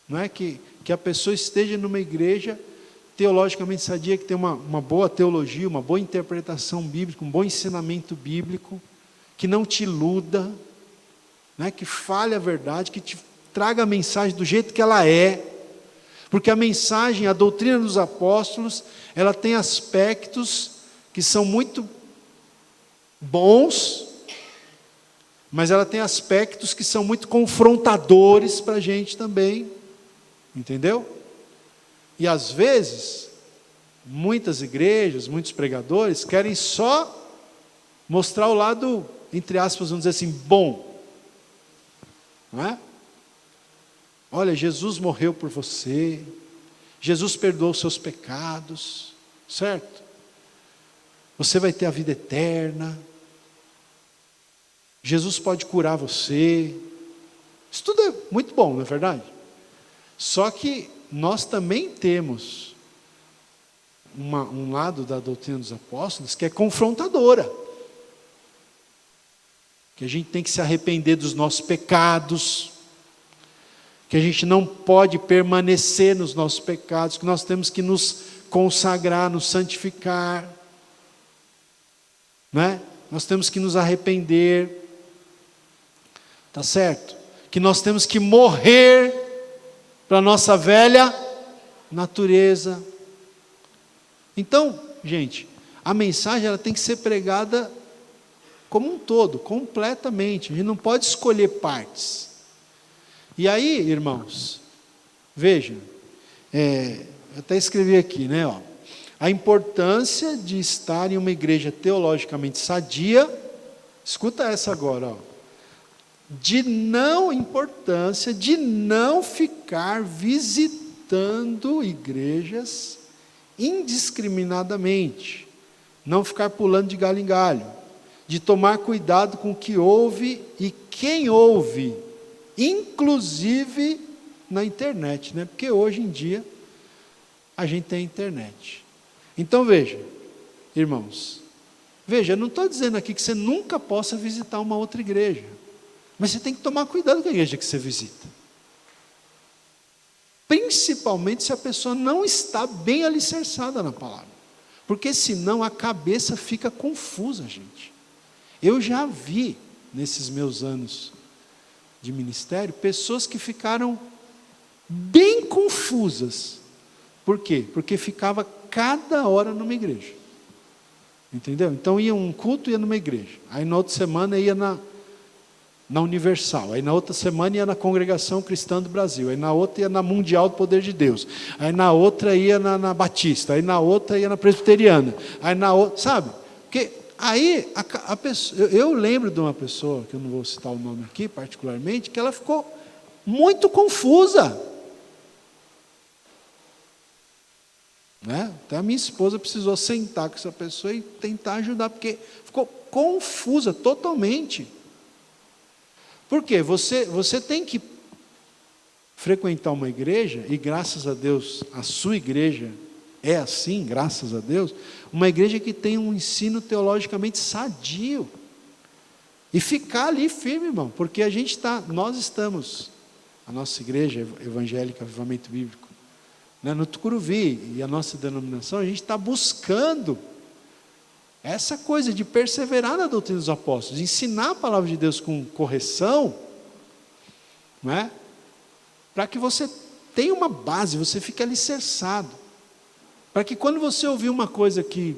Não é que a pessoa esteja numa igreja teologicamente sadia, que tem uma boa teologia, uma boa interpretação bíblica, um bom ensinamento bíblico, que não te iluda, né, que fale a verdade, que te traga a mensagem do jeito que ela é, porque a mensagem, a doutrina dos apóstolos, ela tem aspectos que são muito bons, mas ela tem aspectos que são muito confrontadores para a gente também, entendeu? E às vezes, muitas igrejas, muitos pregadores, querem só mostrar o lado, entre aspas, vamos dizer assim, bom, não é? Olha, Jesus morreu por você, Jesus perdoou os seus pecados, certo? Você vai ter a vida eterna, Jesus pode curar você. Isso tudo é muito bom, não é verdade? Só que nós também temos um lado da doutrina dos apóstolos que é confrontadora, que a gente tem que se arrepender dos nossos pecados, que a gente não pode permanecer nos nossos pecados, que nós temos que nos consagrar, nos santificar, né? Nós temos que nos arrepender, tá certo? Que nós temos que morrer para a nossa velha natureza. Então, gente, a mensagem ela tem que ser pregada como um todo, completamente. A gente não pode escolher partes. E aí, irmãos, vejam, eu até escrevi aqui, né? Ó, a importância de estar em uma igreja teologicamente sadia, escuta essa agora, ó, importância de não ficar visitando igrejas indiscriminadamente, não ficar pulando de galho em galho, de tomar cuidado com o que ouve e quem ouve, inclusive na internet, né? Porque hoje em dia a gente tem internet. Então veja, irmãos, veja, eu não estou dizendo aqui que você nunca possa visitar uma outra igreja, mas você tem que tomar cuidado com a igreja que você visita, principalmente se a pessoa não está bem alicerçada na palavra, porque senão a cabeça fica confusa, gente. Eu já vi nesses meus anos de ministério pessoas que ficaram bem confusas. Por quê? Porque ficava cada hora numa igreja, entendeu? Então ia um culto, ia numa igreja, aí na outra semana ia na Universal, aí na outra semana ia na Congregação Cristã do Brasil, aí na outra ia na Mundial do Poder de Deus, aí na outra ia na Batista, aí na outra ia na Presbiteriana, aí na outra, sabe? Porque aí a pessoa, eu lembro de uma pessoa, que eu não vou citar o nome aqui particularmente, que ela ficou muito confusa, né? Até a minha esposa precisou sentar com essa pessoa e tentar ajudar, porque ficou confusa totalmente. Por quê? Você tem que frequentar uma igreja, e graças a Deus, a sua igreja é assim, graças a Deus, uma igreja que tem um ensino teologicamente sadio, e ficar ali firme, irmão, porque nós estamos, a nossa igreja evangélica, Avivamento Bíblico, né, no Tucuruvi, e a nossa denominação, a gente está buscando essa coisa de perseverar na doutrina dos apóstolos, ensinar a palavra de Deus com correção, não é? Para que você tenha uma base, você fique alicerçado, para que quando você ouvir uma coisa que,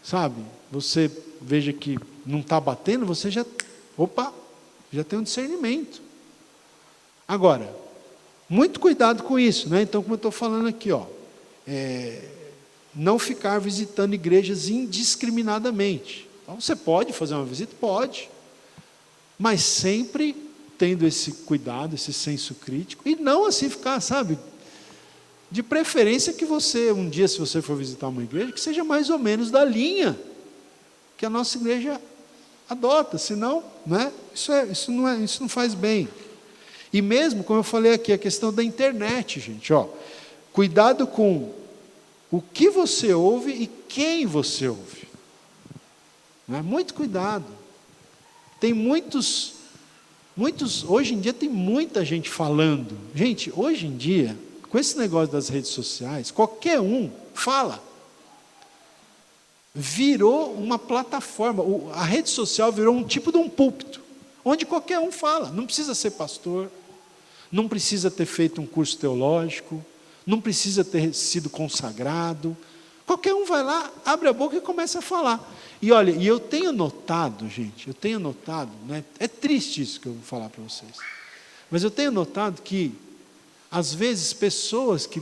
sabe, você veja que não está batendo, você já tem um discernimento. Agora, muito cuidado com isso, né? Então, como eu estou falando aqui, ó, não ficar visitando igrejas indiscriminadamente. Então, você pode fazer uma visita? Pode. Mas sempre tendo esse cuidado, esse senso crítico, e não assim ficar, sabe, De preferência que você, um dia, se você for visitar uma igreja, que seja mais ou menos da linha que a nossa igreja adota, senão, né, isso não faz bem. E mesmo, como eu falei aqui, a questão da internet, gente, cuidado com o que você ouve e quem você ouve. Né? Muito cuidado. Tem muitos, hoje em dia tem muita gente falando. Gente, hoje em dia, com esse negócio das redes sociais, qualquer um fala. Virou uma plataforma, a rede social virou um tipo de um púlpito, onde qualquer um fala. Não precisa ser pastor, não precisa ter feito um curso teológico, não precisa ter sido consagrado. Qualquer um vai lá, abre a boca e começa a falar. E olha, e eu tenho notado, gente, né, é triste isso que eu vou falar para vocês, mas eu tenho notado que, às vezes, pessoas que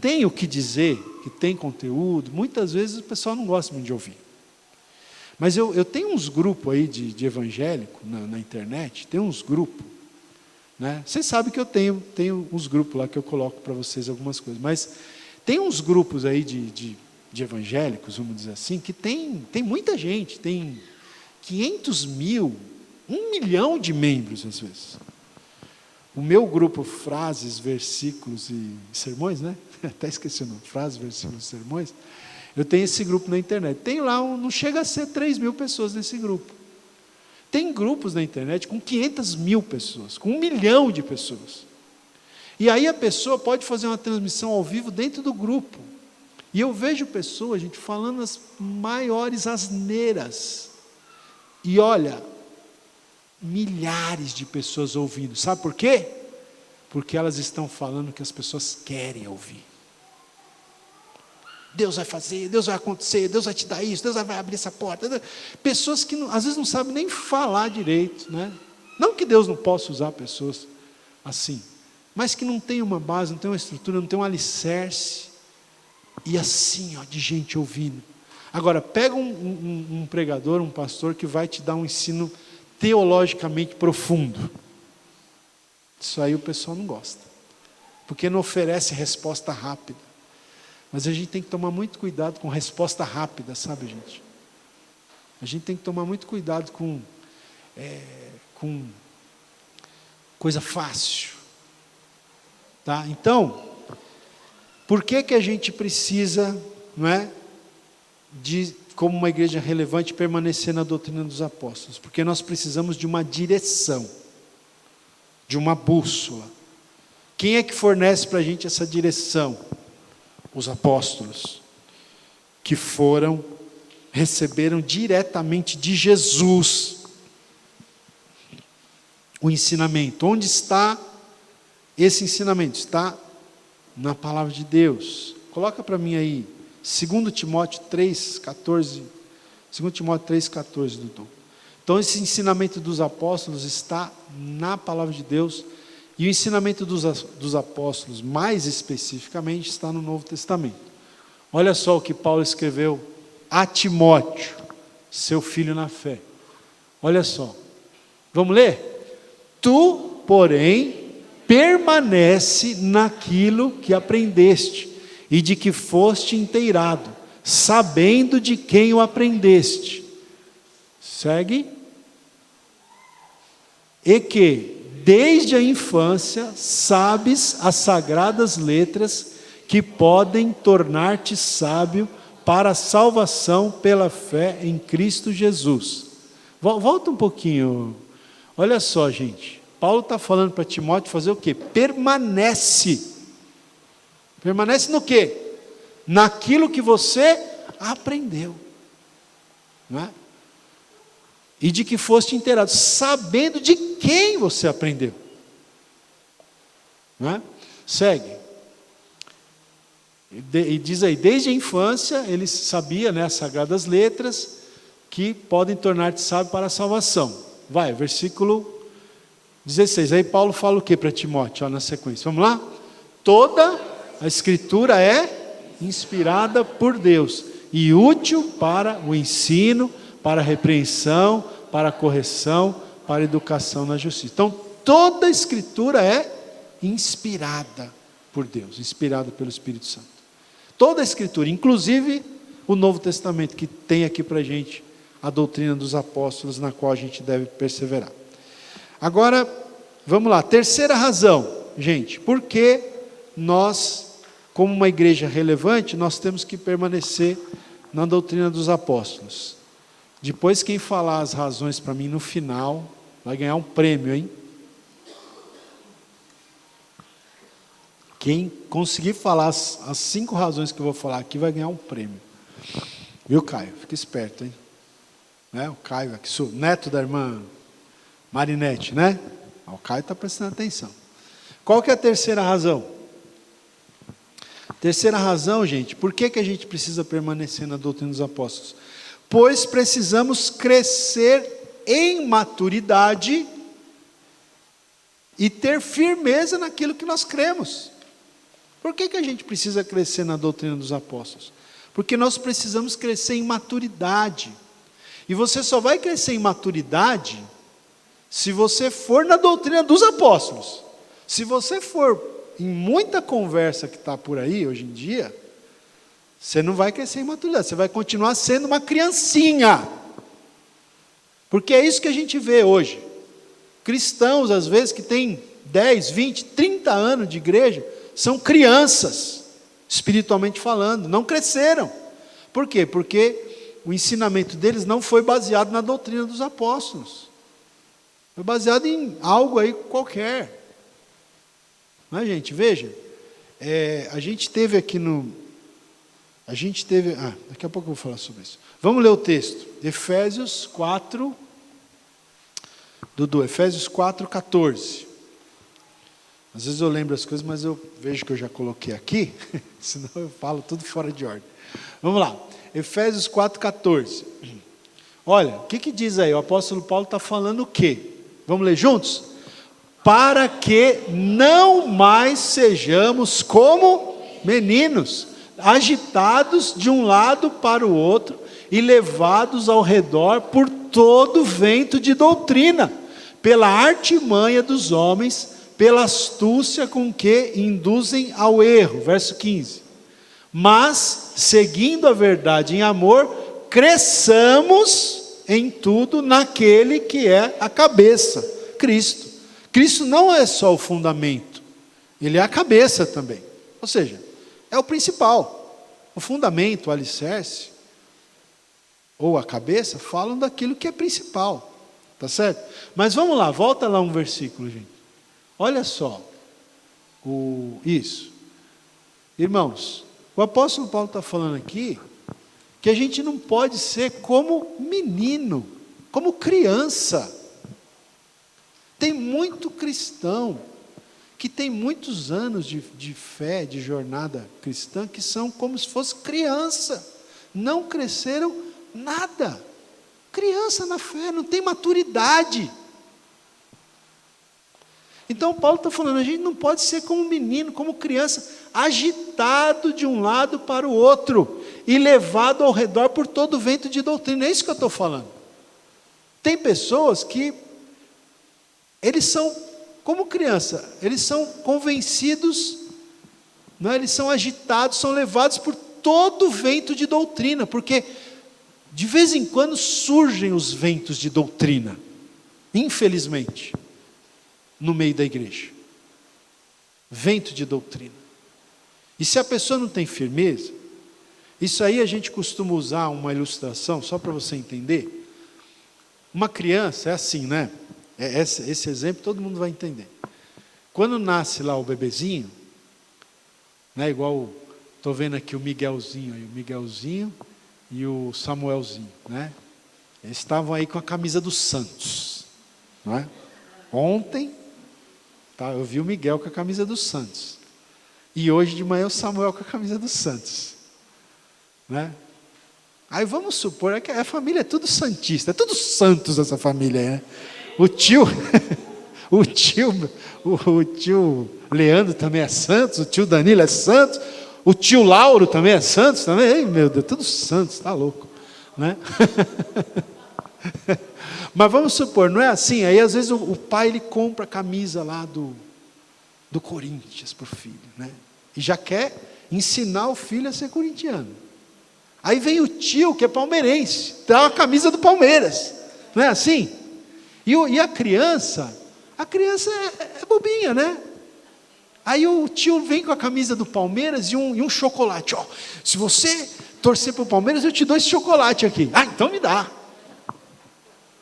têm o que dizer, que têm conteúdo, muitas vezes o pessoal não gosta muito de ouvir. Mas eu tenho uns grupos aí de evangélico na internet, tem uns grupos, né? Vocês sabem que eu tenho uns grupos lá que eu coloco para vocês algumas coisas, mas tem uns grupos aí de evangélicos, vamos dizer assim, que tem muita gente, tem 500 mil, 1 milhão de membros às vezes. O meu grupo Frases, Versículos e Sermões, né? Até esqueci o nome, Frases, Versículos e Sermões. Eu tenho esse grupo na internet. Tem lá, não chega a ser 3 mil pessoas nesse grupo. Tem grupos na internet com 500 mil pessoas, com 1 milhão de pessoas. E aí a pessoa pode fazer uma transmissão ao vivo dentro do grupo. E eu vejo pessoas, gente, falando as maiores asneiras. E olha, milhares de pessoas ouvindo. Sabe por quê? Porque elas estão falando o que as pessoas querem ouvir. Deus vai fazer, Deus vai acontecer, Deus vai te dar isso, Deus vai abrir essa porta. Pessoas que às vezes não sabem nem falar direito, né? Não que Deus não possa usar pessoas assim, mas que não tem uma base, não tem uma estrutura, não tem um alicerce. E assim, de gente ouvindo. Agora, pega um pregador, um pastor que vai te dar um ensino teologicamente profundo. Isso aí o pessoal não gosta, porque não oferece resposta rápida. Mas a gente tem que tomar muito cuidado com resposta rápida, sabe, gente? A gente tem que tomar muito cuidado com coisa fácil. Tá? Então, por que a gente precisa, não é, como uma igreja relevante, permanecer na doutrina dos apóstolos? Porque nós precisamos de uma direção, de uma bússola. Quem é que fornece para a gente essa direção? Os apóstolos, que receberam diretamente de Jesus o ensinamento. Onde está esse ensinamento? Está na palavra de Deus. Coloca para mim aí, 2 Timóteo 3,14, 2 Timóteo 3,14, doutor. Então esse ensinamento dos apóstolos está na palavra de Deus, e o ensinamento dos apóstolos, mais especificamente, está no Novo Testamento. Olha só o que Paulo escreveu a Timóteo, seu filho na fé. Olha só, vamos ler? Tu, porém, permanece naquilo que aprendeste, e de que foste inteirado, sabendo de quem o aprendeste. Segue. E que, desde a infância, sabes as sagradas letras que podem tornar-te sábio para a salvação pela fé em Cristo Jesus. Volta um pouquinho. Olha só, gente. Paulo está falando para Timóteo fazer o quê? Permanece. Permanece no quê? Naquilo que você aprendeu. Não é? E de que foste inteirado, sabendo de quem você aprendeu. Não é? Segue. E diz aí, desde a infância, ele sabia, né, as sagradas letras, que podem tornar-te sábio para a salvação. Vai, versículo 16. Aí Paulo fala o que para Timóteo, na sequência? Vamos lá? Toda a Escritura é inspirada por Deus e útil para o ensino, para a repreensão, para a correção, para a educação na justiça. Então, toda a Escritura é inspirada. por Deus, inspirada pelo Espírito Santo. Toda a Escritura, inclusive o Novo Testamento, que tem aqui para a gente a doutrina dos apóstolos, na qual a gente deve perseverar. Agora, vamos lá, terceira razão, gente, por que nós, como uma igreja relevante, nós temos que permanecer na doutrina dos apóstolos. Depois, quem falar as razões para mim no final, vai ganhar um prêmio, hein? Quem conseguir falar as 5 razões que eu vou falar aqui, vai ganhar um prêmio. Viu, Caio? Fica esperto, hein? Né? O Caio, aqui, neto da irmã Marinete, né? O Caio está prestando atenção. Qual que é a terceira razão? Terceira razão, gente, por que a gente precisa permanecer na doutrina dos apóstolos? Pois precisamos crescer em maturidade e ter firmeza naquilo que nós cremos. Por que a gente precisa crescer na doutrina dos apóstolos? Porque nós precisamos crescer em maturidade. E você só vai crescer em maturidade se você for na doutrina dos apóstolos. Se você for em muita conversa que está por aí hoje em dia, você não vai crescer em maturidade, você vai continuar sendo uma criancinha. Porque é isso que a gente vê hoje. Cristãos, às vezes, que têm 10, 20, 30 anos de igreja, são crianças, espiritualmente falando, não cresceram. Por quê? Porque o ensinamento deles não foi baseado na doutrina dos apóstolos. Foi baseado em algo aí qualquer. Mas, gente, veja, a gente teve aqui daqui a pouco eu vou falar sobre isso. Vamos ler o texto, Efésios 4, Dudu, Efésios 4, 14. Às vezes eu lembro as coisas, mas eu vejo que eu já coloquei aqui, senão eu falo tudo fora de ordem. Vamos lá, Efésios 4, 14. Olha, o que diz aí? O apóstolo Paulo está falando o quê? Vamos ler juntos? Para que não mais sejamos como meninos, agitados de um lado para o outro e levados ao redor por todo vento de doutrina, pela artimanha dos homens, pela astúcia com que induzem ao erro. Verso 15. Mas, seguindo a verdade em amor, cresçamos em tudo naquele que é a cabeça, Cristo. Cristo não é só o fundamento, Ele é a cabeça também. Ou seja, é o principal. O fundamento, o alicerce, ou a cabeça, falam daquilo que é principal. Tá certo? Mas vamos lá, volta lá um versículo, gente. Olha só, isso. Irmãos, o apóstolo Paulo está falando aqui que a gente não pode ser como menino, como criança. Tem muito cristão que tem muitos anos de fé, de jornada cristã, que são como se fosse criança, não cresceram nada. Criança na fé, não tem maturidade. Então Paulo está falando, a gente não pode ser como menino, como criança, agitado de um lado para o outro, e levado ao redor por todo o vento de doutrina. É isso que eu estou falando. Tem pessoas que, eles são como criança, eles são convencidos, não é? Eles são agitados, são levados por todo o vento de doutrina, porque de vez em quando surgem os ventos de doutrina, infelizmente, no meio da igreja. Vento de doutrina. E se a pessoa não tem firmeza, isso aí a gente costuma usar uma ilustração, só para você entender. Uma criança é assim, né? Esse exemplo todo mundo vai entender. Quando nasce lá o bebezinho, né, igual estou vendo aqui o Miguelzinho e o Samuelzinho, né? Eles estavam aí com a camisa do Santos, não é? Ontem, eu vi o Miguel com a camisa do Santos, e hoje de manhã o Samuel com a camisa do Santos, né? Aí vamos supor que a família é tudo santista, é tudo santos essa família, né? O tio Leandro também é santos, o tio Danilo é santos, o tio Lauro também é santos, também. Ei, meu Deus, tudo santos, tá louco, né? Mas vamos supor, não é assim? Aí às vezes o pai ele compra a camisa lá do do Corinthians para o filho, né? E já quer ensinar o filho a ser corintiano. Aí vem o tio que é palmeirense, dá a camisa do Palmeiras, não é assim? E a criança é bobinha, né? Aí o tio vem com a camisa do Palmeiras e um chocolate. Ó, se você torcer para o Palmeiras, eu te dou esse chocolate aqui. Ah, então me dá.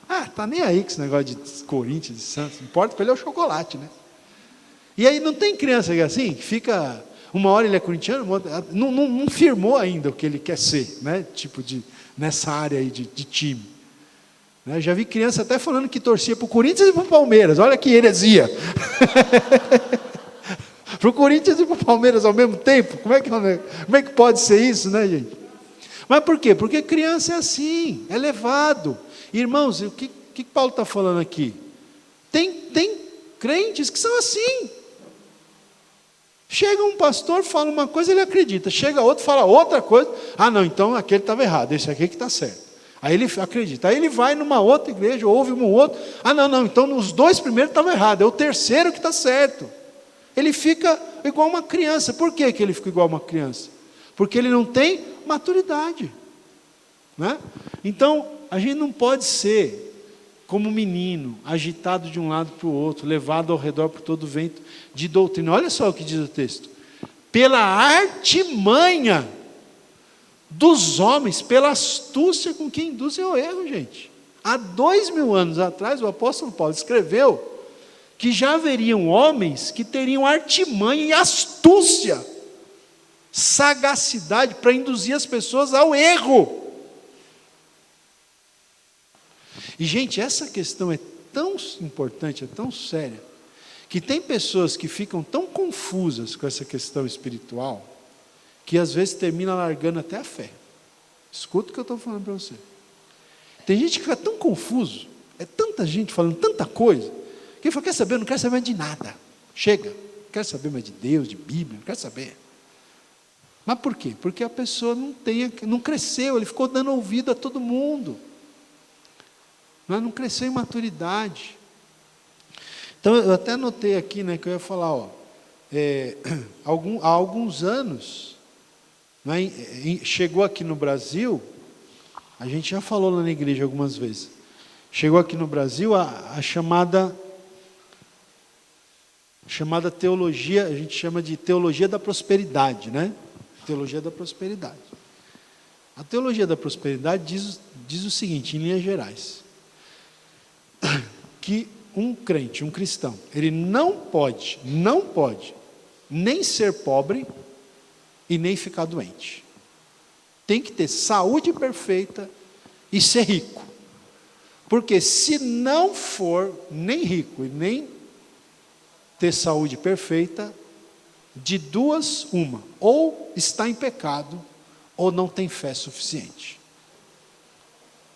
Ah, tá nem aí com esse negócio de Corinthians, de Santos. Não importa para ele é o chocolate, né? E aí não tem criança que é assim, que fica... Uma hora ele é corintiano, não firmou ainda o que ele quer ser, né? Tipo nessa área aí de time. Né? Já vi criança até falando que torcia para o Corinthians e para o Palmeiras. Olha que heresia. Para o Corinthians e para o Palmeiras ao mesmo tempo? Como é que pode ser isso, né, gente? Mas por quê? Porque criança é assim, é levado. Irmãos, o que Paulo está falando aqui? Tem crentes que são assim. Chega um pastor, fala uma coisa, ele acredita. Chega outro, fala outra coisa. Ah, não, então aquele estava errado, esse aqui que está certo. Aí ele acredita. Aí ele vai numa outra igreja, ouve um outro. Ah, não, então os dois primeiros estavam errados, é o terceiro que está certo. Ele fica igual uma criança. Por que ele fica igual uma criança? Porque ele não tem maturidade. Né? Então, a gente não pode ser como um menino, agitado de um lado para o outro, levado ao redor por todo o vento de doutrina. Olha só o que diz o texto. Pela artimanha dos homens, pela astúcia com que induzem ao erro, gente. Há 2000 anos atrás, o apóstolo Paulo escreveu que já haveriam homens que teriam artimanha e astúcia, sagacidade para induzir as pessoas ao erro. E, gente, essa questão é tão importante, é tão séria, que tem pessoas que ficam tão confusas com essa questão espiritual, que às vezes termina largando até a fé. Escuta o que eu estou falando para você. Tem gente que fica tão confuso, é tanta gente falando tanta coisa, que ele fala, quer saber, eu não quero saber mais de nada. Chega, não quero saber mais de Deus, de Bíblia, não quero saber. Mas por quê? Porque a pessoa não cresceu, ele ficou dando ouvido a todo mundo. Não cresceu em maturidade. Então eu até anotei aqui, né, que eu ia falar, há alguns anos, né, chegou aqui no Brasil, a gente já falou lá na igreja algumas vezes, chegou aqui no Brasil a chamada teologia, a gente chama de teologia da prosperidade, né? Teologia da prosperidade. A teologia da prosperidade diz o seguinte, em linhas gerais, que um crente, um cristão, ele não pode nem ser pobre e nem ficar doente. Tem que ter saúde perfeita e ser rico. Porque se não for nem rico e nem ter saúde perfeita, de duas, uma, ou está em pecado, ou não tem fé suficiente.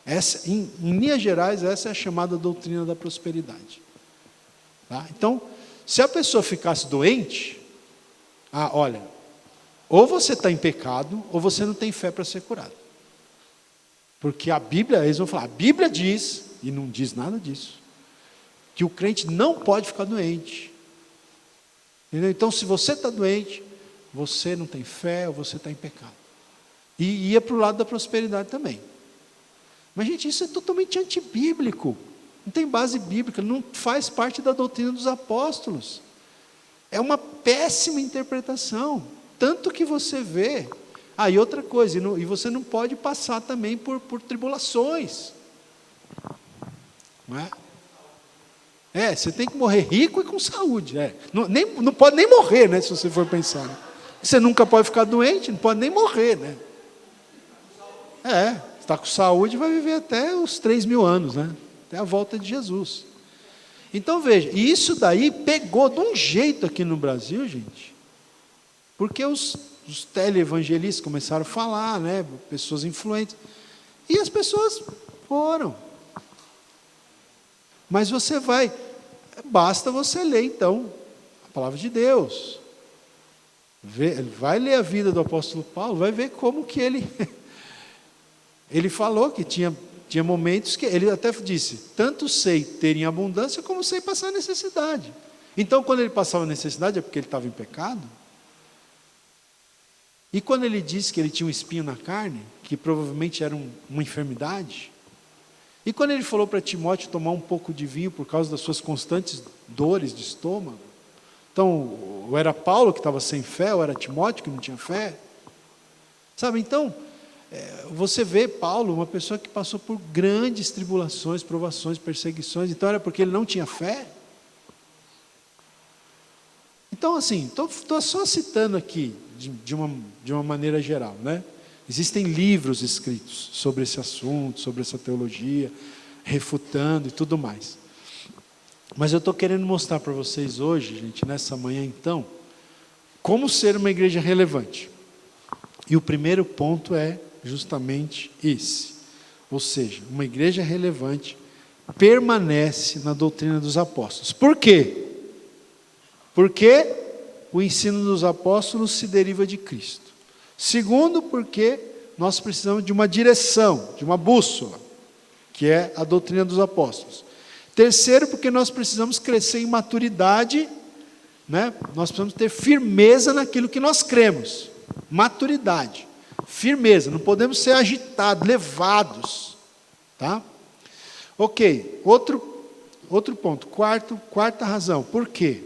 Essa, em linhas gerais, essa é a chamada doutrina da prosperidade. Tá? Então, se a pessoa ficasse doente, olha, ou você está em pecado, ou você não tem fé para ser curado. Porque a Bíblia, eles vão falar, a Bíblia diz, e não diz nada disso, que o crente não pode ficar doente. Entendeu? Então, se você está doente, você não tem fé, ou você está em pecado. E ia para o lado da prosperidade também. Mas, gente, isso é totalmente antibíblico. Não tem base bíblica, não faz parte da doutrina dos apóstolos. É uma péssima interpretação. Tanto que você vê. E outra coisa, e você não pode passar também por tribulações. Não é? Você tem que morrer rico e com saúde. Não pode nem morrer, né, se você for pensar. Né? Você nunca pode ficar doente, não pode nem morrer. Né? Está com saúde, vai viver até os 3.000 anos, né? Até a volta de Jesus. Então veja, e isso daí pegou de um jeito aqui no Brasil, gente, porque os teleevangelistas começaram a falar, né? Pessoas influentes, e as pessoas foram. Mas basta você ler então a palavra de Deus. Vai ler a vida do apóstolo Paulo, vai ver como que ele falou que tinha momentos que, ele até disse, tanto sei ter em abundância, como sei passar necessidade. Então, quando ele passava necessidade, é porque ele estava em pecado. E quando ele disse que ele tinha um espinho na carne, que provavelmente era uma enfermidade, e quando ele falou para Timóteo tomar um pouco de vinho por causa das suas constantes dores de estômago, então, ou era Paulo que estava sem fé, ou era Timóteo que não tinha fé, sabe? Então, você vê Paulo, uma pessoa que passou por grandes tribulações, provações, perseguições, então era porque ele não tinha fé? Então, assim, estou só citando aqui, de uma maneira geral, né? Existem livros escritos sobre esse assunto, sobre essa teologia, refutando e tudo mais. Mas eu estou querendo mostrar para vocês hoje, gente, nessa manhã então, como ser uma igreja relevante. E o primeiro ponto é justamente esse. Ou seja, uma igreja relevante permanece na doutrina dos apóstolos. Por quê? Porque o ensino dos apóstolos se deriva de Cristo. Segundo, porque nós precisamos de uma direção, de uma bússola, que é a doutrina dos apóstolos. Terceiro, porque nós precisamos crescer em maturidade, né? Nós precisamos ter firmeza naquilo que nós cremos. Maturidade, firmeza, não podemos ser agitados, levados, tá? Ok, outro ponto, quarta razão, por quê?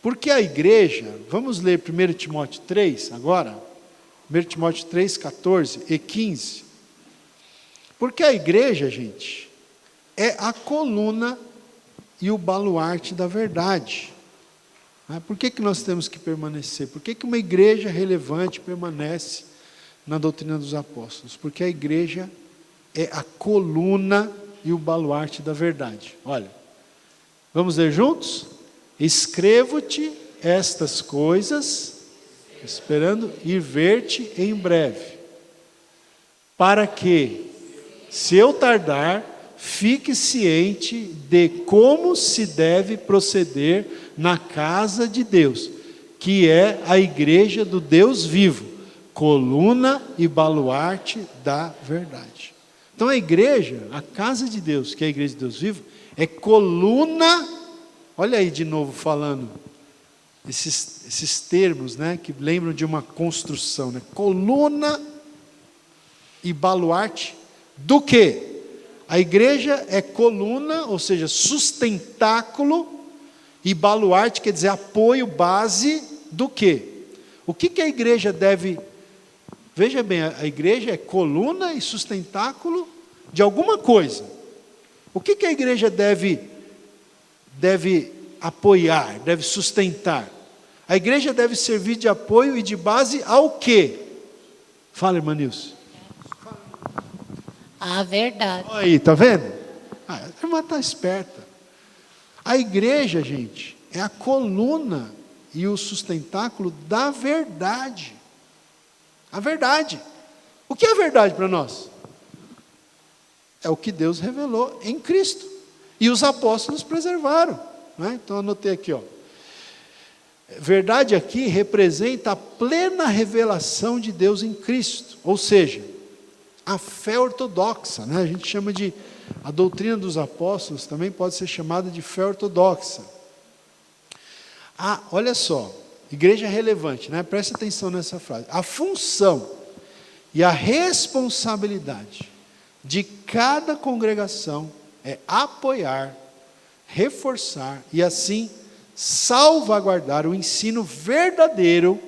Porque a igreja, vamos ler 1 Timóteo 3 agora, 1 Timóteo 3, 14 e 15, porque a igreja, gente, é a coluna e o baluarte da verdade. Por que nós temos que permanecer? Por que uma igreja relevante permanece na doutrina dos apóstolos? Porque a igreja é a coluna e o baluarte da verdade. Olha, vamos ler juntos? Escrevo-te estas coisas, esperando ir ver-te em breve, para que, se eu tardar, fique ciente de como se deve proceder na casa de Deus, que é a igreja do Deus vivo, coluna e baluarte da verdade. Então a igreja, a casa de Deus, que é a igreja de Deus vivo, é coluna, olha aí de novo falando, esses termos, né, que lembram de uma construção, né? Coluna e baluarte do quê? A igreja é coluna, ou seja, sustentáculo, e baluarte quer dizer apoio, base do quê? O que a igreja deve... Veja bem, a igreja é coluna e sustentáculo de alguma coisa. O que a igreja deve apoiar, deve sustentar? A igreja deve servir de apoio e de base ao quê? Fala, irmã Nilce. A verdade. Olha aí, está vendo? A irmã está esperta. A igreja, gente, é a coluna e o sustentáculo da verdade. A verdade. O que é a verdade para nós? É o que Deus revelou em Cristo. E os apóstolos preservaram. Né? Então anotei aqui, ó. Verdade aqui representa a plena revelação de Deus em Cristo. Ou seja, a fé ortodoxa, né? A gente chama de, a doutrina dos apóstolos também pode ser chamada de fé ortodoxa. Olha só, igreja relevante, né? Preste atenção nessa frase. A função e a responsabilidade de cada congregação é apoiar, reforçar e assim salvaguardar o ensino verdadeiro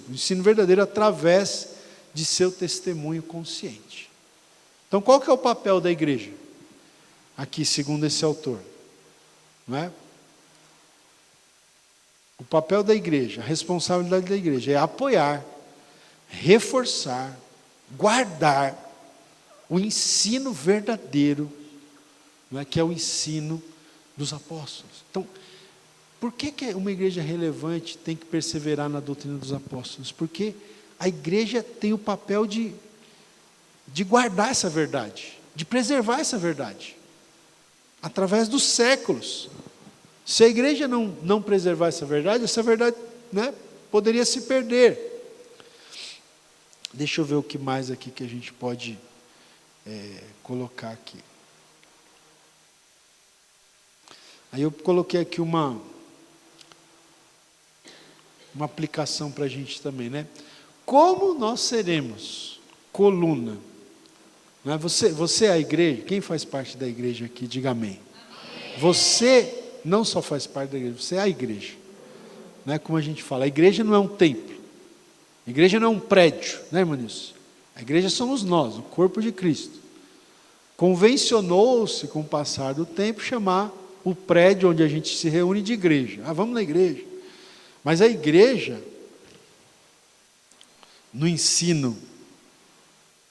o ensino verdadeiro através de seu testemunho consciente. Então, qual que é o papel da igreja? Aqui, segundo esse autor, não é? O papel da igreja, a responsabilidade da igreja é apoiar, reforçar, guardar o ensino verdadeiro, não é? Que é o ensino dos apóstolos. Então, por que uma igreja relevante tem que perseverar na doutrina dos apóstolos? Porque a igreja tem o papel de guardar essa verdade, de preservar essa verdade, através dos séculos. Se a igreja não preservar essa verdade, né, poderia se perder. Deixa eu ver o que mais aqui que a gente pode colocar aqui. Aí eu coloquei aqui uma aplicação para a gente também, né? Como nós seremos coluna? Não é? Você é a igreja? Quem faz parte da igreja aqui? Diga amém. Você não só faz parte da igreja, você é a igreja. Não é como a gente fala, a igreja não é um templo. A igreja não é um prédio, né, irmão Nilson? A igreja somos nós, o corpo de Cristo. Convencionou-se, com o passar do tempo, chamar o prédio onde a gente se reúne de igreja. Ah, vamos na igreja. Mas a igreja, no ensino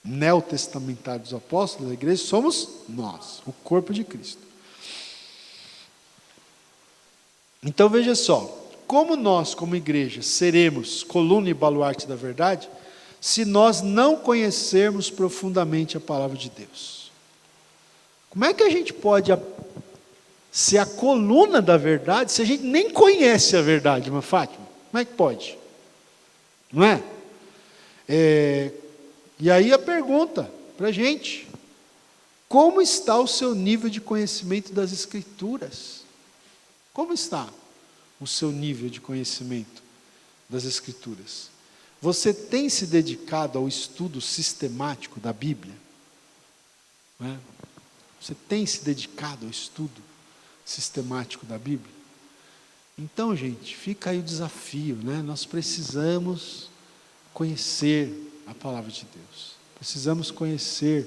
neotestamentário dos apóstolos, a igreja somos nós, o corpo de Cristo. Então veja só, como nós, como igreja, seremos coluna e baluarte da verdade, se nós não conhecermos profundamente a palavra de Deus? Como é que a gente pode ser a coluna da verdade se a gente nem conhece a verdade, irmã Fátima? Como é que pode? Não é? E aí a pergunta para a gente: como está o seu nível de conhecimento das Escrituras? Como está o seu nível de conhecimento das Escrituras? Você tem se dedicado ao estudo sistemático da Bíblia? Não é? Você tem se dedicado ao estudo sistemático da Bíblia? Então, gente, fica aí o desafio, né? Nós precisamos conhecer a palavra de Deus. Precisamos conhecer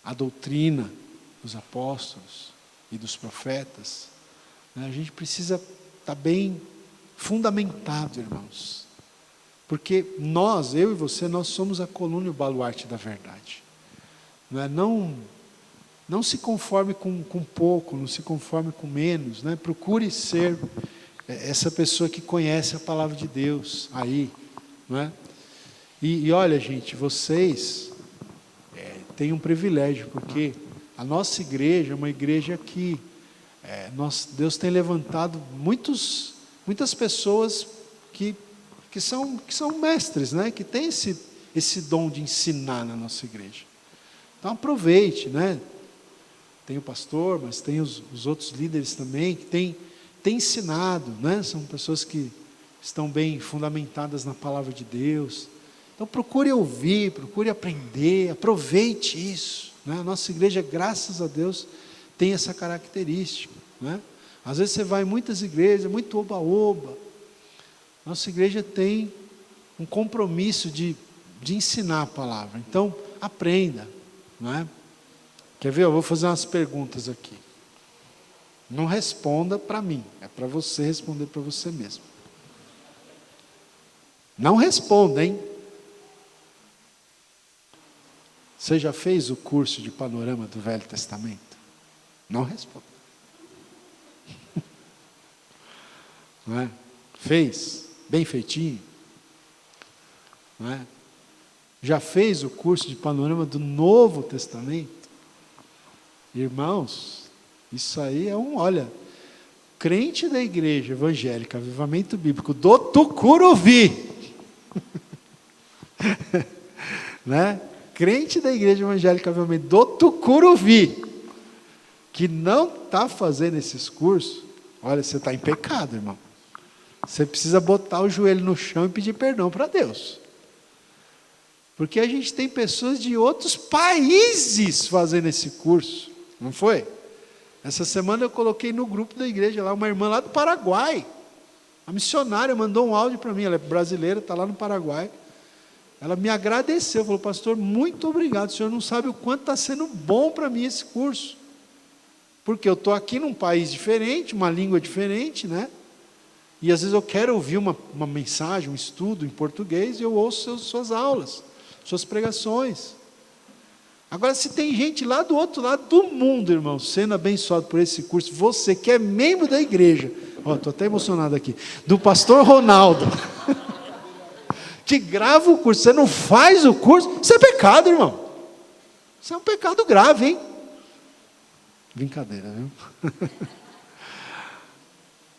a doutrina dos apóstolos e dos profetas. A gente precisa estar bem fundamentado, irmãos. Porque nós, eu e você, nós somos a coluna e o baluarte da verdade. Não se conforme com pouco, não se conforme com menos, né? Procure ser essa pessoa que conhece a palavra de Deus aí, não é? E olha, gente, vocês têm um privilégio, porque a nossa igreja é uma igreja que Deus tem levantado muitas pessoas que são mestres, né? Que têm esse dom de ensinar na nossa igreja. Então aproveite, né? Tem o pastor, mas tem os outros líderes também que têm ensinado, né? São pessoas que estão bem fundamentadas na palavra de Deus. Então procure ouvir, procure aprender, aproveite isso, né? A nossa igreja, graças a Deus, tem essa característica, né? Às vezes você vai em muitas igrejas, muito oba-oba. Nossa igreja tem um compromisso de ensinar a palavra. Então aprenda, não é? Quer ver? Eu vou fazer umas perguntas aqui. Não responda para mim, é para você responder para você mesmo. Não responda, hein? Você já fez o curso de panorama do Velho Testamento? Não responda. Não é? Fez? Bem feitinho? Não é? Já fez o curso de panorama do Novo Testamento? Irmãos, isso aí é olha, crente da igreja evangélica, Avivamento Bíblico, do Tucuruvi, né? Crente da igreja evangélica, Avivamento do Tucuruvi, que não está fazendo esses cursos, olha, você está em pecado, irmão. Você precisa botar o joelho no chão e pedir perdão para Deus. Porque a gente tem pessoas de outros países fazendo esse curso. Não foi? Essa semana eu coloquei no grupo da igreja lá, uma irmã lá do Paraguai. A missionária mandou um áudio para mim, ela é brasileira, está lá no Paraguai. Ela me agradeceu, falou: pastor, muito obrigado, o senhor não sabe o quanto está sendo bom para mim esse curso. Porque eu estou aqui num país diferente, uma língua diferente, né? E às vezes eu quero ouvir uma mensagem, um estudo em português, e eu ouço suas aulas, suas pregações. Agora, se tem gente lá do outro lado do mundo, irmão, sendo abençoado por esse curso, você que é membro da igreja, estou até emocionado aqui, do pastor Ronaldo, que grava o curso, você não faz o curso, isso é pecado, irmão. Isso é um pecado grave, hein? Brincadeira, viu?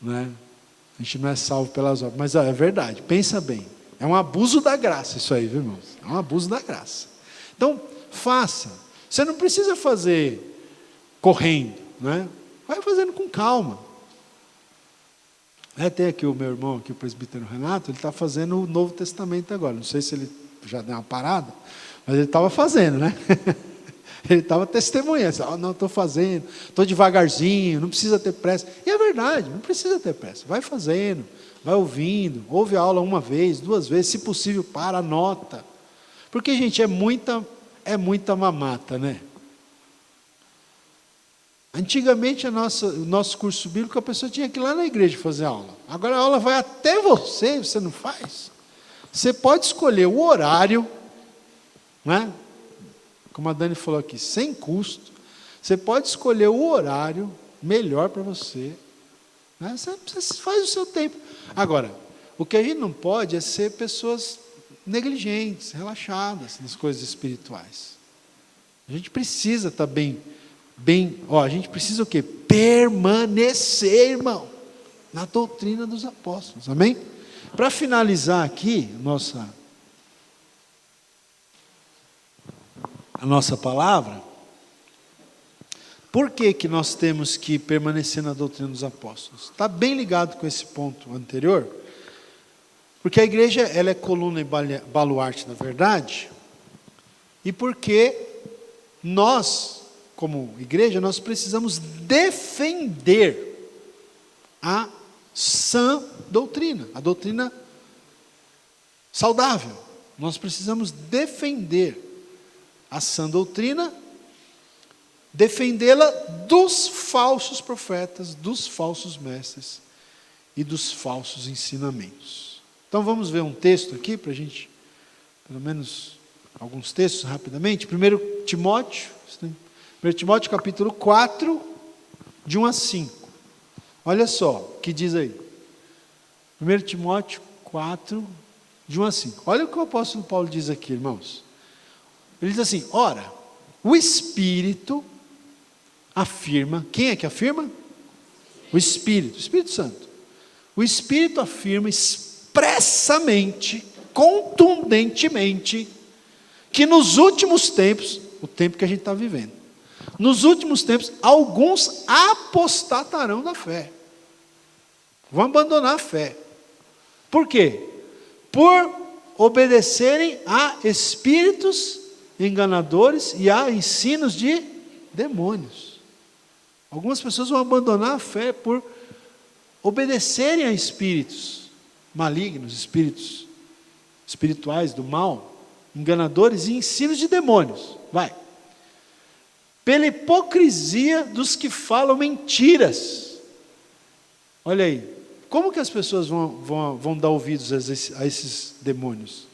Não é? A gente não é salvo pelas obras, mas é verdade, pensa bem, é um abuso da graça isso aí, viu, irmãos? É um abuso da graça. Então, faça. Você não precisa fazer correndo, né? Vai fazendo com calma. Tem aqui o meu irmão, aqui, o presbítero Renato, ele está fazendo o Novo Testamento agora. Não sei se ele já deu uma parada, mas ele estava fazendo, né? Ele estava testemunhando. Não, estou fazendo, estou devagarzinho, não precisa ter pressa. E é verdade, não precisa ter pressa. Vai fazendo, vai ouvindo, ouve a aula uma vez, 2 vezes, se possível, anota. Porque, gente, é muita mamata, né? Antigamente, o nosso curso bíblico, a pessoa tinha que ir lá na igreja fazer aula. Agora a aula vai até você não faz. Você pode escolher o horário, né? Como a Dani falou aqui, sem custo. Você pode escolher o horário melhor para você, né? Você faz o seu tempo. Agora, o que a gente não pode é ser pessoas negligentes, relaxadas nas coisas espirituais. A gente precisa estar a gente precisa o quê? Permanecer, irmão, na doutrina dos apóstolos, amém? Para finalizar aqui a nossa palavra, por que nós temos que permanecer na doutrina dos apóstolos? Está bem ligado com esse ponto anterior, porque a igreja ela é coluna e baluarte da verdade, e porque nós, como igreja, nós precisamos defender a sã doutrina, a doutrina saudável. Nós precisamos defender a sã doutrina, defendê-la dos falsos profetas, dos falsos mestres e dos falsos ensinamentos. Então vamos ver um texto aqui, para a gente, pelo menos alguns textos rapidamente. 1 Timóteo capítulo 4, de 1 a 5. Olha só o que diz aí. 1 Timóteo 4, de 1 a 5. Olha o que o apóstolo Paulo diz aqui, irmãos. Ele diz assim: ora, o Espírito afirma. Quem é que afirma? O Espírito Santo. O Espírito afirma expressamente, contundentemente, que nos últimos tempos, o tempo que a gente está vivendo, nos últimos tempos, alguns apostatarão da fé. Vão abandonar a fé. Por quê? Por obedecerem a espíritos enganadores e a ensinos de demônios. Algumas pessoas vão abandonar a fé por obedecerem a espíritos malignos, espíritos espirituais do mal, enganadores e ensinos de demônios. Vai. Pela hipocrisia dos que falam mentiras. Olha aí, como que as pessoas vão dar ouvidos a esses demônios?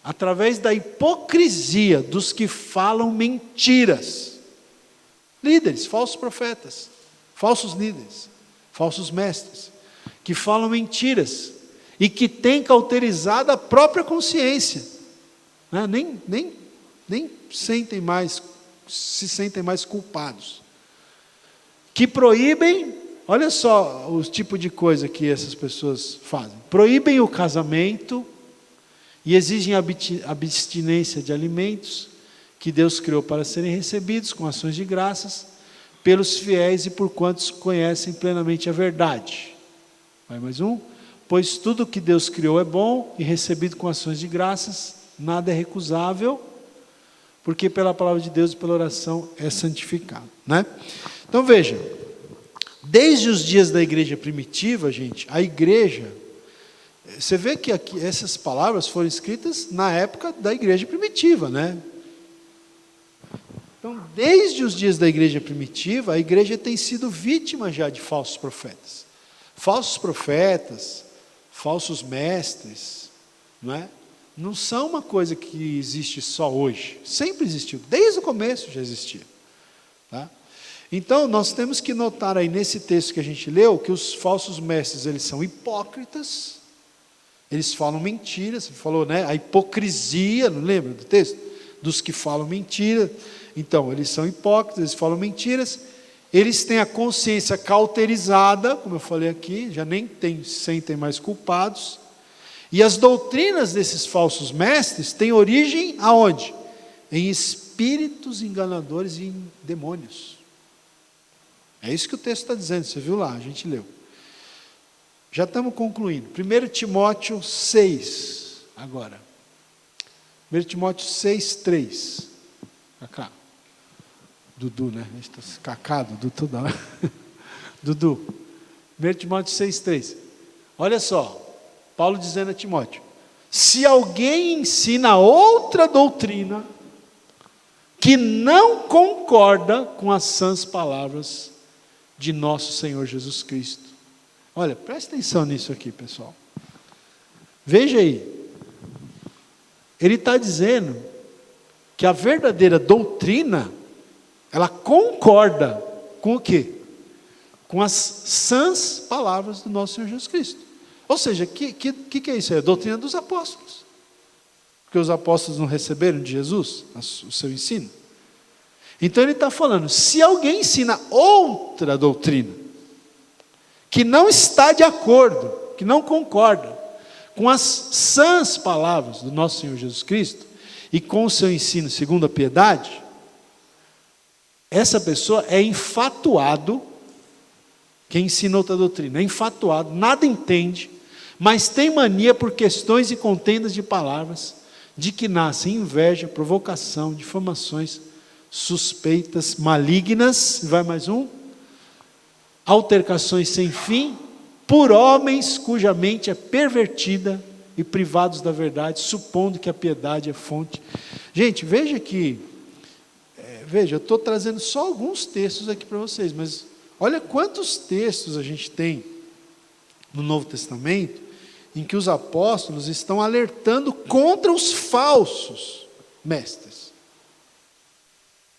Através da hipocrisia dos que falam mentiras. Líderes, falsos profetas, falsos líderes, falsos mestres, que falam mentiras e que têm cauterizado a própria consciência, né? Nem se sentem mais culpados, que proíbem, olha só o tipo de coisa que essas pessoas fazem: proíbem o casamento e exigem abstinência de alimentos que Deus criou para serem recebidos com ações de graças pelos fiéis e por quantos conhecem plenamente a verdade. Vai mais um. Pois tudo que Deus criou é bom e recebido com ações de graças, nada é recusável, porque pela palavra de Deus e pela oração é santificado, né? Então veja, desde os dias da igreja primitiva, gente, a igreja, você vê que aqui, essas palavras foram escritas na época da igreja primitiva, né? Então, desde os dias da igreja primitiva, a igreja tem sido vítima já de falsos profetas. Falsos profetas, falsos mestres, não é? Não são uma coisa que existe só hoje, sempre existiu, desde o começo já existia, tá? Então nós temos que notar aí nesse texto que a gente leu, que os falsos mestres, eles são hipócritas, eles falam mentiras. Você falou, né? A hipocrisia, não lembra do texto? Dos que falam mentira. Então, eles são hipócritas, eles falam mentiras, eles têm a consciência cauterizada, como eu falei aqui, já nem se sentem mais culpados. E as doutrinas desses falsos mestres têm origem aonde? Em espíritos enganadores e em demônios. É isso que o texto está dizendo, você viu lá, a gente leu. Já estamos concluindo. 1 Timóteo 6, agora. 1 Timóteo 6, 3. Cacá. Dudu, né? Cacá, Dudu toda hora. Dudu. 1 Timóteo 6, 3. Olha só, Paulo dizendo a Timóteo: se alguém ensina outra doutrina que não concorda com as sãs palavras de nosso Senhor Jesus Cristo. Olha, presta atenção nisso aqui, pessoal. Veja aí. Ele está dizendo que a verdadeira doutrina, ela concorda com o quê? Com as sãs palavras do nosso Senhor Jesus Cristo. Ou seja, o que é isso? É a doutrina dos apóstolos. Porque os apóstolos não receberam de Jesus o seu ensino. Então ele está falando, se alguém ensina outra doutrina, que não está de acordo, que não concorda com as sãs palavras do nosso Senhor Jesus Cristo, e com o seu ensino segundo a piedade, essa pessoa é enfatuado, quem ensina outra doutrina, é enfatuado, nada entende, mas tem mania por questões e contendas de palavras, de que nascem inveja, provocação, difamações, suspeitas, malignas, vai mais um, altercações sem fim, por homens cuja mente é pervertida e privados da verdade, supondo que a piedade é fonte. Gente, veja que, eu estou trazendo só alguns textos aqui para vocês, mas olha quantos textos a gente tem no Novo Testamento, em que os apóstolos estão alertando contra os falsos mestres.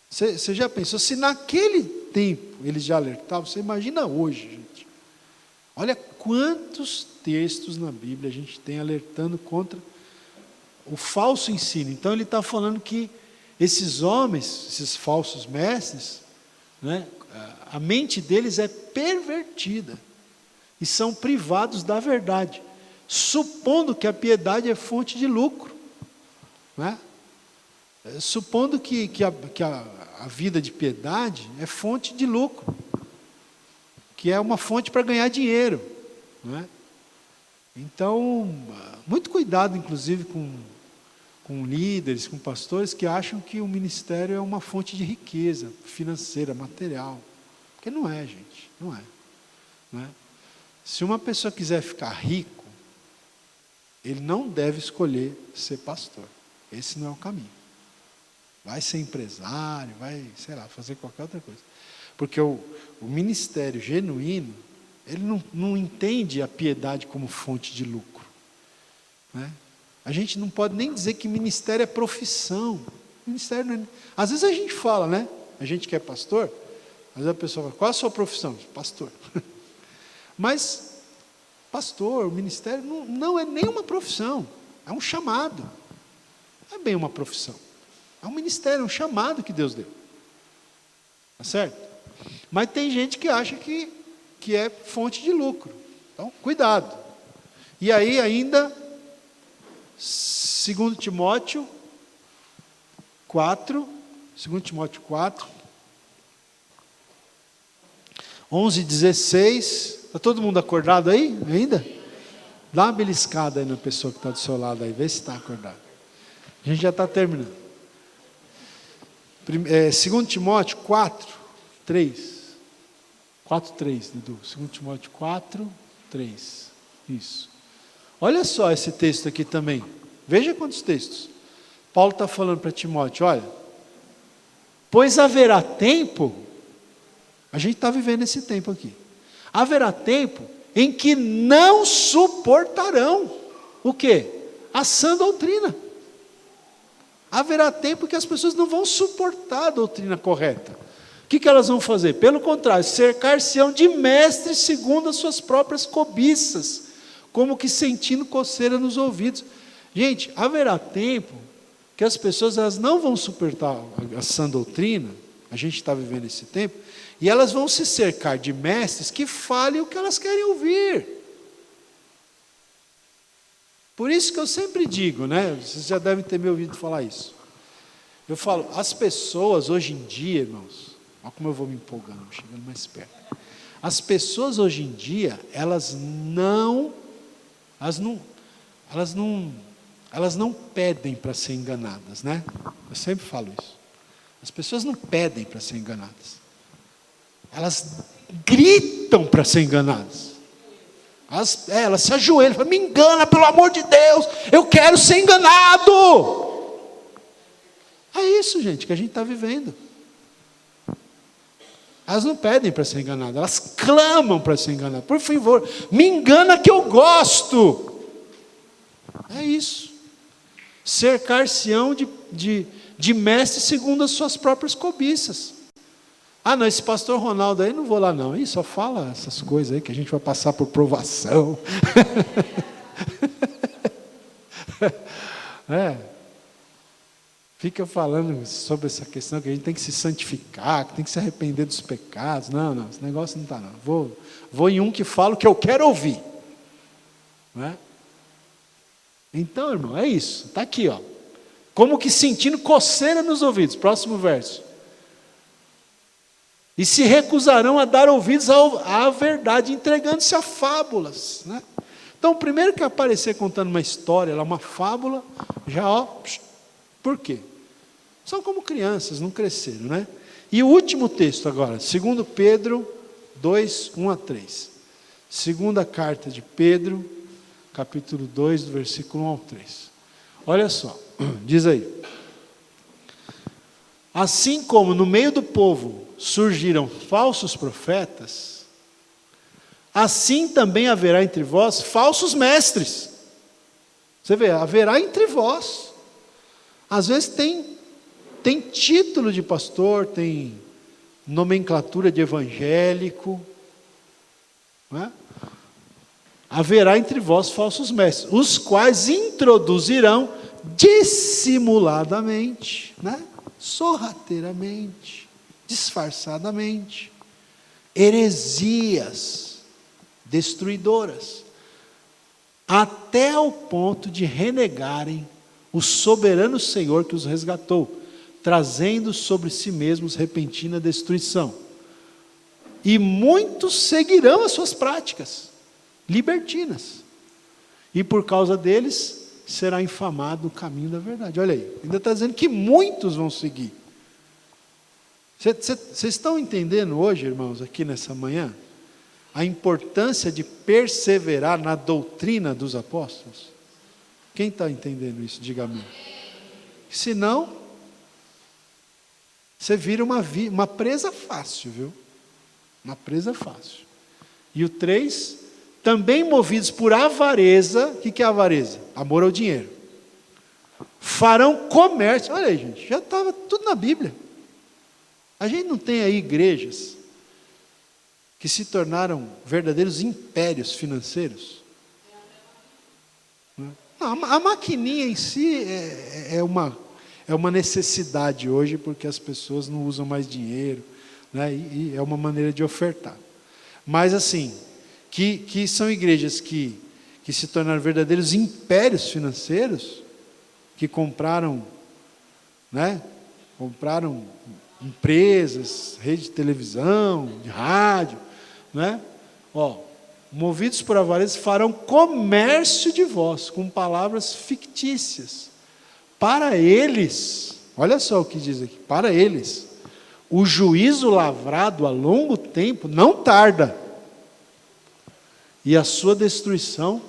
Você já pensou, se naquele tempo eles já alertavam, você imagina hoje, gente. Olha quantos textos na Bíblia a gente tem alertando contra o falso ensino. Então ele está falando que esses homens, esses falsos mestres, né, a mente deles é pervertida e são privados da verdade, supondo que a piedade é fonte de lucro, né? Supondo que a vida de piedade é fonte de lucro, que é uma fonte para ganhar dinheiro, não é? Então, muito cuidado, inclusive, com líderes, com pastores que acham que o ministério é uma fonte de riqueza financeira, material, porque não é, gente, não é, não é? Se uma pessoa quiser ficar rico, ele não deve escolher ser pastor, esse não é o caminho. Vai ser empresário, vai, sei lá, fazer qualquer outra coisa. Porque o ministério genuíno, ele não entende a piedade como fonte de lucro, né? A gente não pode nem dizer que ministério é profissão. Ministério não é... Às vezes a gente fala, né? A gente que é pastor, às vezes a pessoa fala, qual a sua profissão? Pastor. Mas, pastor, o ministério não é nem uma profissão, é um chamado. Não é bem uma profissão. É um ministério, um chamado que Deus deu. Tá certo? Mas tem gente que acha que é fonte de lucro. Então, cuidado. E aí ainda, 2 Timóteo 4, 11 e 16. Está todo mundo acordado aí ainda? Dá uma beliscada aí na pessoa que está do seu lado aí, vê se está acordado. A gente já está terminando. 2 Timóteo 4, 3. 4, 3, Dudu. 2 Timóteo 4, 3. Isso. Olha só esse texto aqui também. Veja quantos textos. Paulo está falando para Timóteo, olha, pois haverá tempo, a gente está vivendo esse tempo aqui, haverá tempo em que não suportarão o quê? A sã doutrina. Haverá tempo que as pessoas não vão suportar a doutrina correta. O que elas vão fazer? Pelo contrário, cercar-se-ão de mestres segundo as suas próprias cobiças, como que sentindo coceira nos ouvidos. Gente, haverá tempo que as pessoas elas não vão suportar a sã doutrina, a gente está vivendo esse tempo, e elas vão se cercar de mestres que falem o que elas querem ouvir. Por isso que eu sempre digo, né? Vocês já devem ter me ouvido falar isso. Eu falo, as pessoas hoje em dia, irmãos, Olha como eu vou me empolgando, chegando mais perto. As pessoas hoje em dia, elas não pedem para ser enganadas, né? Eu sempre falo isso. As pessoas não pedem para ser enganadas. Elas gritam para ser enganadas. Elas se ajoelham, falam, me engana, pelo amor de Deus, eu quero ser enganado. É isso, gente, que a gente está vivendo. Elas não pedem para ser enganadas, elas clamam para ser enganadas. Por favor, me engana que eu gosto. É isso. Cercar-se-ão de mestres segundo as suas próprias cobiças. Ah, não, esse pastor Ronaldo aí, não vou lá não. Ih, só fala essas coisas aí que a gente vai passar por provação. Fica falando sobre essa questão que a gente tem que se santificar, que tem que se arrepender dos pecados. Não, esse negócio não está não. Vou em um que fala o que eu quero ouvir. Não é? Então, irmão, é isso. Está aqui, ó. Como que sentindo coceira nos ouvidos. Próximo verso. E se recusarão a dar ouvidos à verdade, entregando-se a fábulas. Né? Então, o primeiro que aparecer contando uma história, uma fábula, já, ó, por quê? São como crianças, não cresceram, né? E o último texto agora, 2 Pedro 2, 1 a 3. Segunda carta de Pedro, capítulo 2, do versículo 1 ao 3. Olha só, diz aí. Assim como no meio do povo surgiram falsos profetas, assim também haverá entre vós falsos mestres. Você vê, haverá entre vós. Às vezes tem título de pastor, tem nomenclatura de evangélico, não é? Haverá entre vós falsos mestres, os quais introduzirão dissimuladamente, né? Sorrateiramente, disfarçadamente, heresias destruidoras, até o ponto de renegarem o soberano Senhor que os resgatou, trazendo sobre si mesmos repentina destruição. E muitos seguirão as suas práticas libertinas, e por causa deles será infamado o caminho da verdade. Olha aí, ainda está dizendo que muitos vão seguir. Vocês estão entendendo hoje, irmãos, aqui nessa manhã, a importância de perseverar na doutrina dos apóstolos? Quem está entendendo isso? Diga amém. Senão, você vira uma presa fácil, viu? Uma presa fácil. E o 3, também movidos por avareza. O que é avareza? Amor ao dinheiro. Farão comércio. Olha aí, gente, já estava tudo na Bíblia. A gente não tem aí igrejas que se tornaram verdadeiros impérios financeiros? Não, a maquininha em si é uma necessidade hoje, porque as pessoas não usam mais dinheiro, né? E é uma maneira de ofertar. Mas assim, que são igrejas que se tornaram verdadeiros impérios financeiros, que compraram, né? Compraram empresas, rede de televisão, de rádio, né? Movidos por avareza, farão comércio de vós, com palavras fictícias. Para eles, olha só o que diz aqui, para eles, o juízo lavrado a longo tempo não tarda, e a sua destruição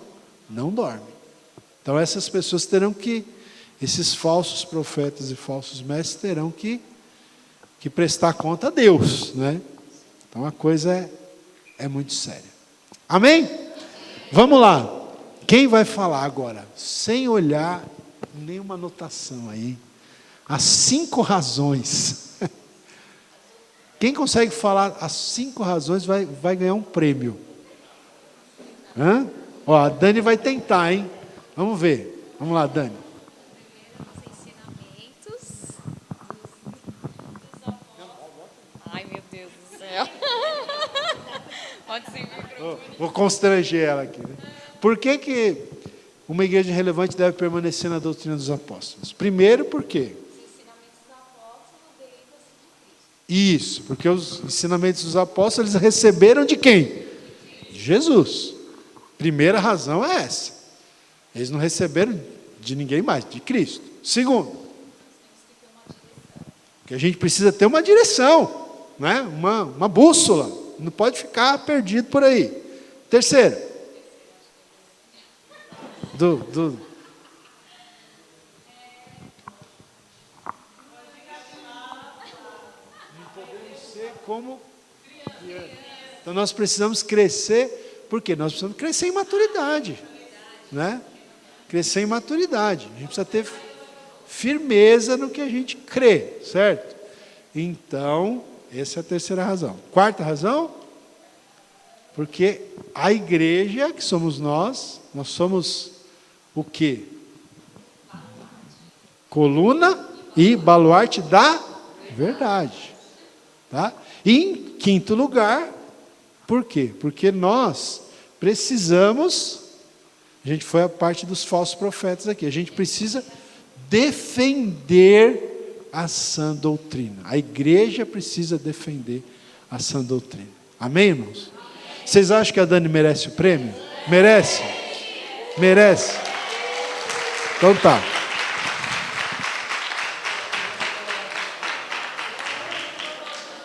não dorme. Então essas pessoas esses falsos profetas e falsos mestres terão que prestar conta a Deus, né? Então a coisa é muito séria. Amém? Vamos lá. Quem vai falar agora? Sem olhar nenhuma anotação aí. As 5 razões. Quem consegue falar as 5 razões vai ganhar um prêmio. A Dani vai tentar, hein? Vamos ver. Vamos lá, Dani. Os ensinamentos. Ai, meu Deus do céu. Pode ser. Vou constranger ela aqui, né? Por que uma igreja relevante deve permanecer na doutrina dos apóstolos? Primeiro, por quê? Os ensinamentos dos apóstolos derivam-se de Cristo. Isso, porque os ensinamentos dos apóstolos eles receberam de quem? De Jesus. Primeira razão é essa. Eles não receberam de ninguém mais, de Cristo. Segundo, que a gente precisa ter uma direção, né? uma bússola. Não pode ficar perdido por aí. Terceiro, como então nós precisamos crescer, porque nós precisamos crescer em maturidade, né? Crescer em maturidade. A gente precisa ter firmeza no que a gente crê, certo? Então, essa é a terceira razão. Quarta razão, porque a igreja, que somos nós somos o quê? Coluna e baluarte da verdade. Tá? E em quinto lugar, por quê? Porque nós precisamos, a gente foi a parte dos falsos profetas aqui, a gente precisa defender a sã doutrina. A igreja precisa defender a sã doutrina. Amém, irmãos? Vocês acham que a Dani merece o prêmio? Merece? Merece? Então tá.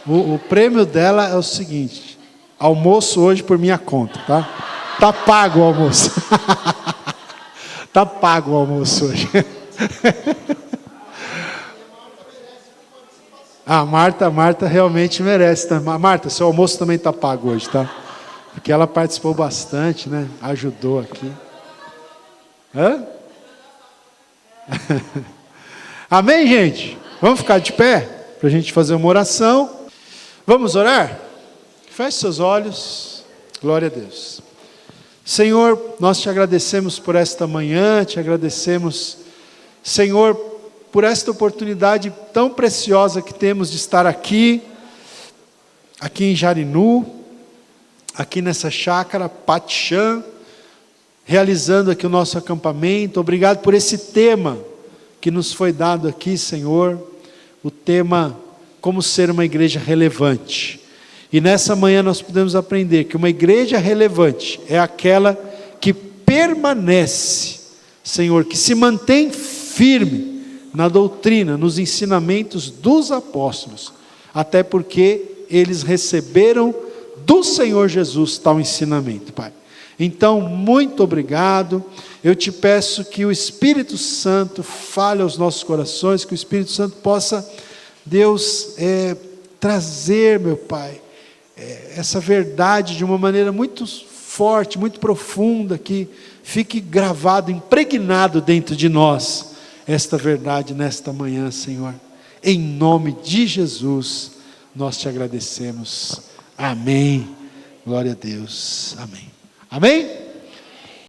O prêmio dela é o seguinte: almoço hoje por minha conta, tá? Tá pago o almoço. Tá pago o almoço hoje. A Marta realmente merece. Marta, seu almoço também tá pago hoje, tá? Porque ela participou bastante, né? Ajudou aqui. Hã? Amém, gente? Vamos ficar de pé para a gente fazer uma oração. Vamos orar? Feche seus olhos. Glória a Deus. Senhor, nós te agradecemos por esta manhã, te agradecemos, Senhor, por esta oportunidade tão preciosa que temos de estar aqui em Jarinu, aqui nessa chácara Patixã, realizando aqui o nosso acampamento. Obrigado por esse tema que nos foi dado aqui, Senhor, o tema como ser uma igreja relevante. E nessa manhã nós podemos aprender que uma igreja relevante é aquela que permanece, Senhor, que se mantém firme na doutrina, nos ensinamentos dos apóstolos, até porque eles receberam do Senhor Jesus tal ensinamento, Pai. Então, muito obrigado. Eu te peço que o Espírito Santo fale aos nossos corações, que o Espírito Santo possa, Deus, trazer, meu Pai, essa verdade de uma maneira muito forte, muito profunda, que fique gravado, impregnado dentro de nós, esta verdade nesta manhã, Senhor. Em nome de Jesus, nós te agradecemos. Amém. Glória a Deus. Amém. Amém?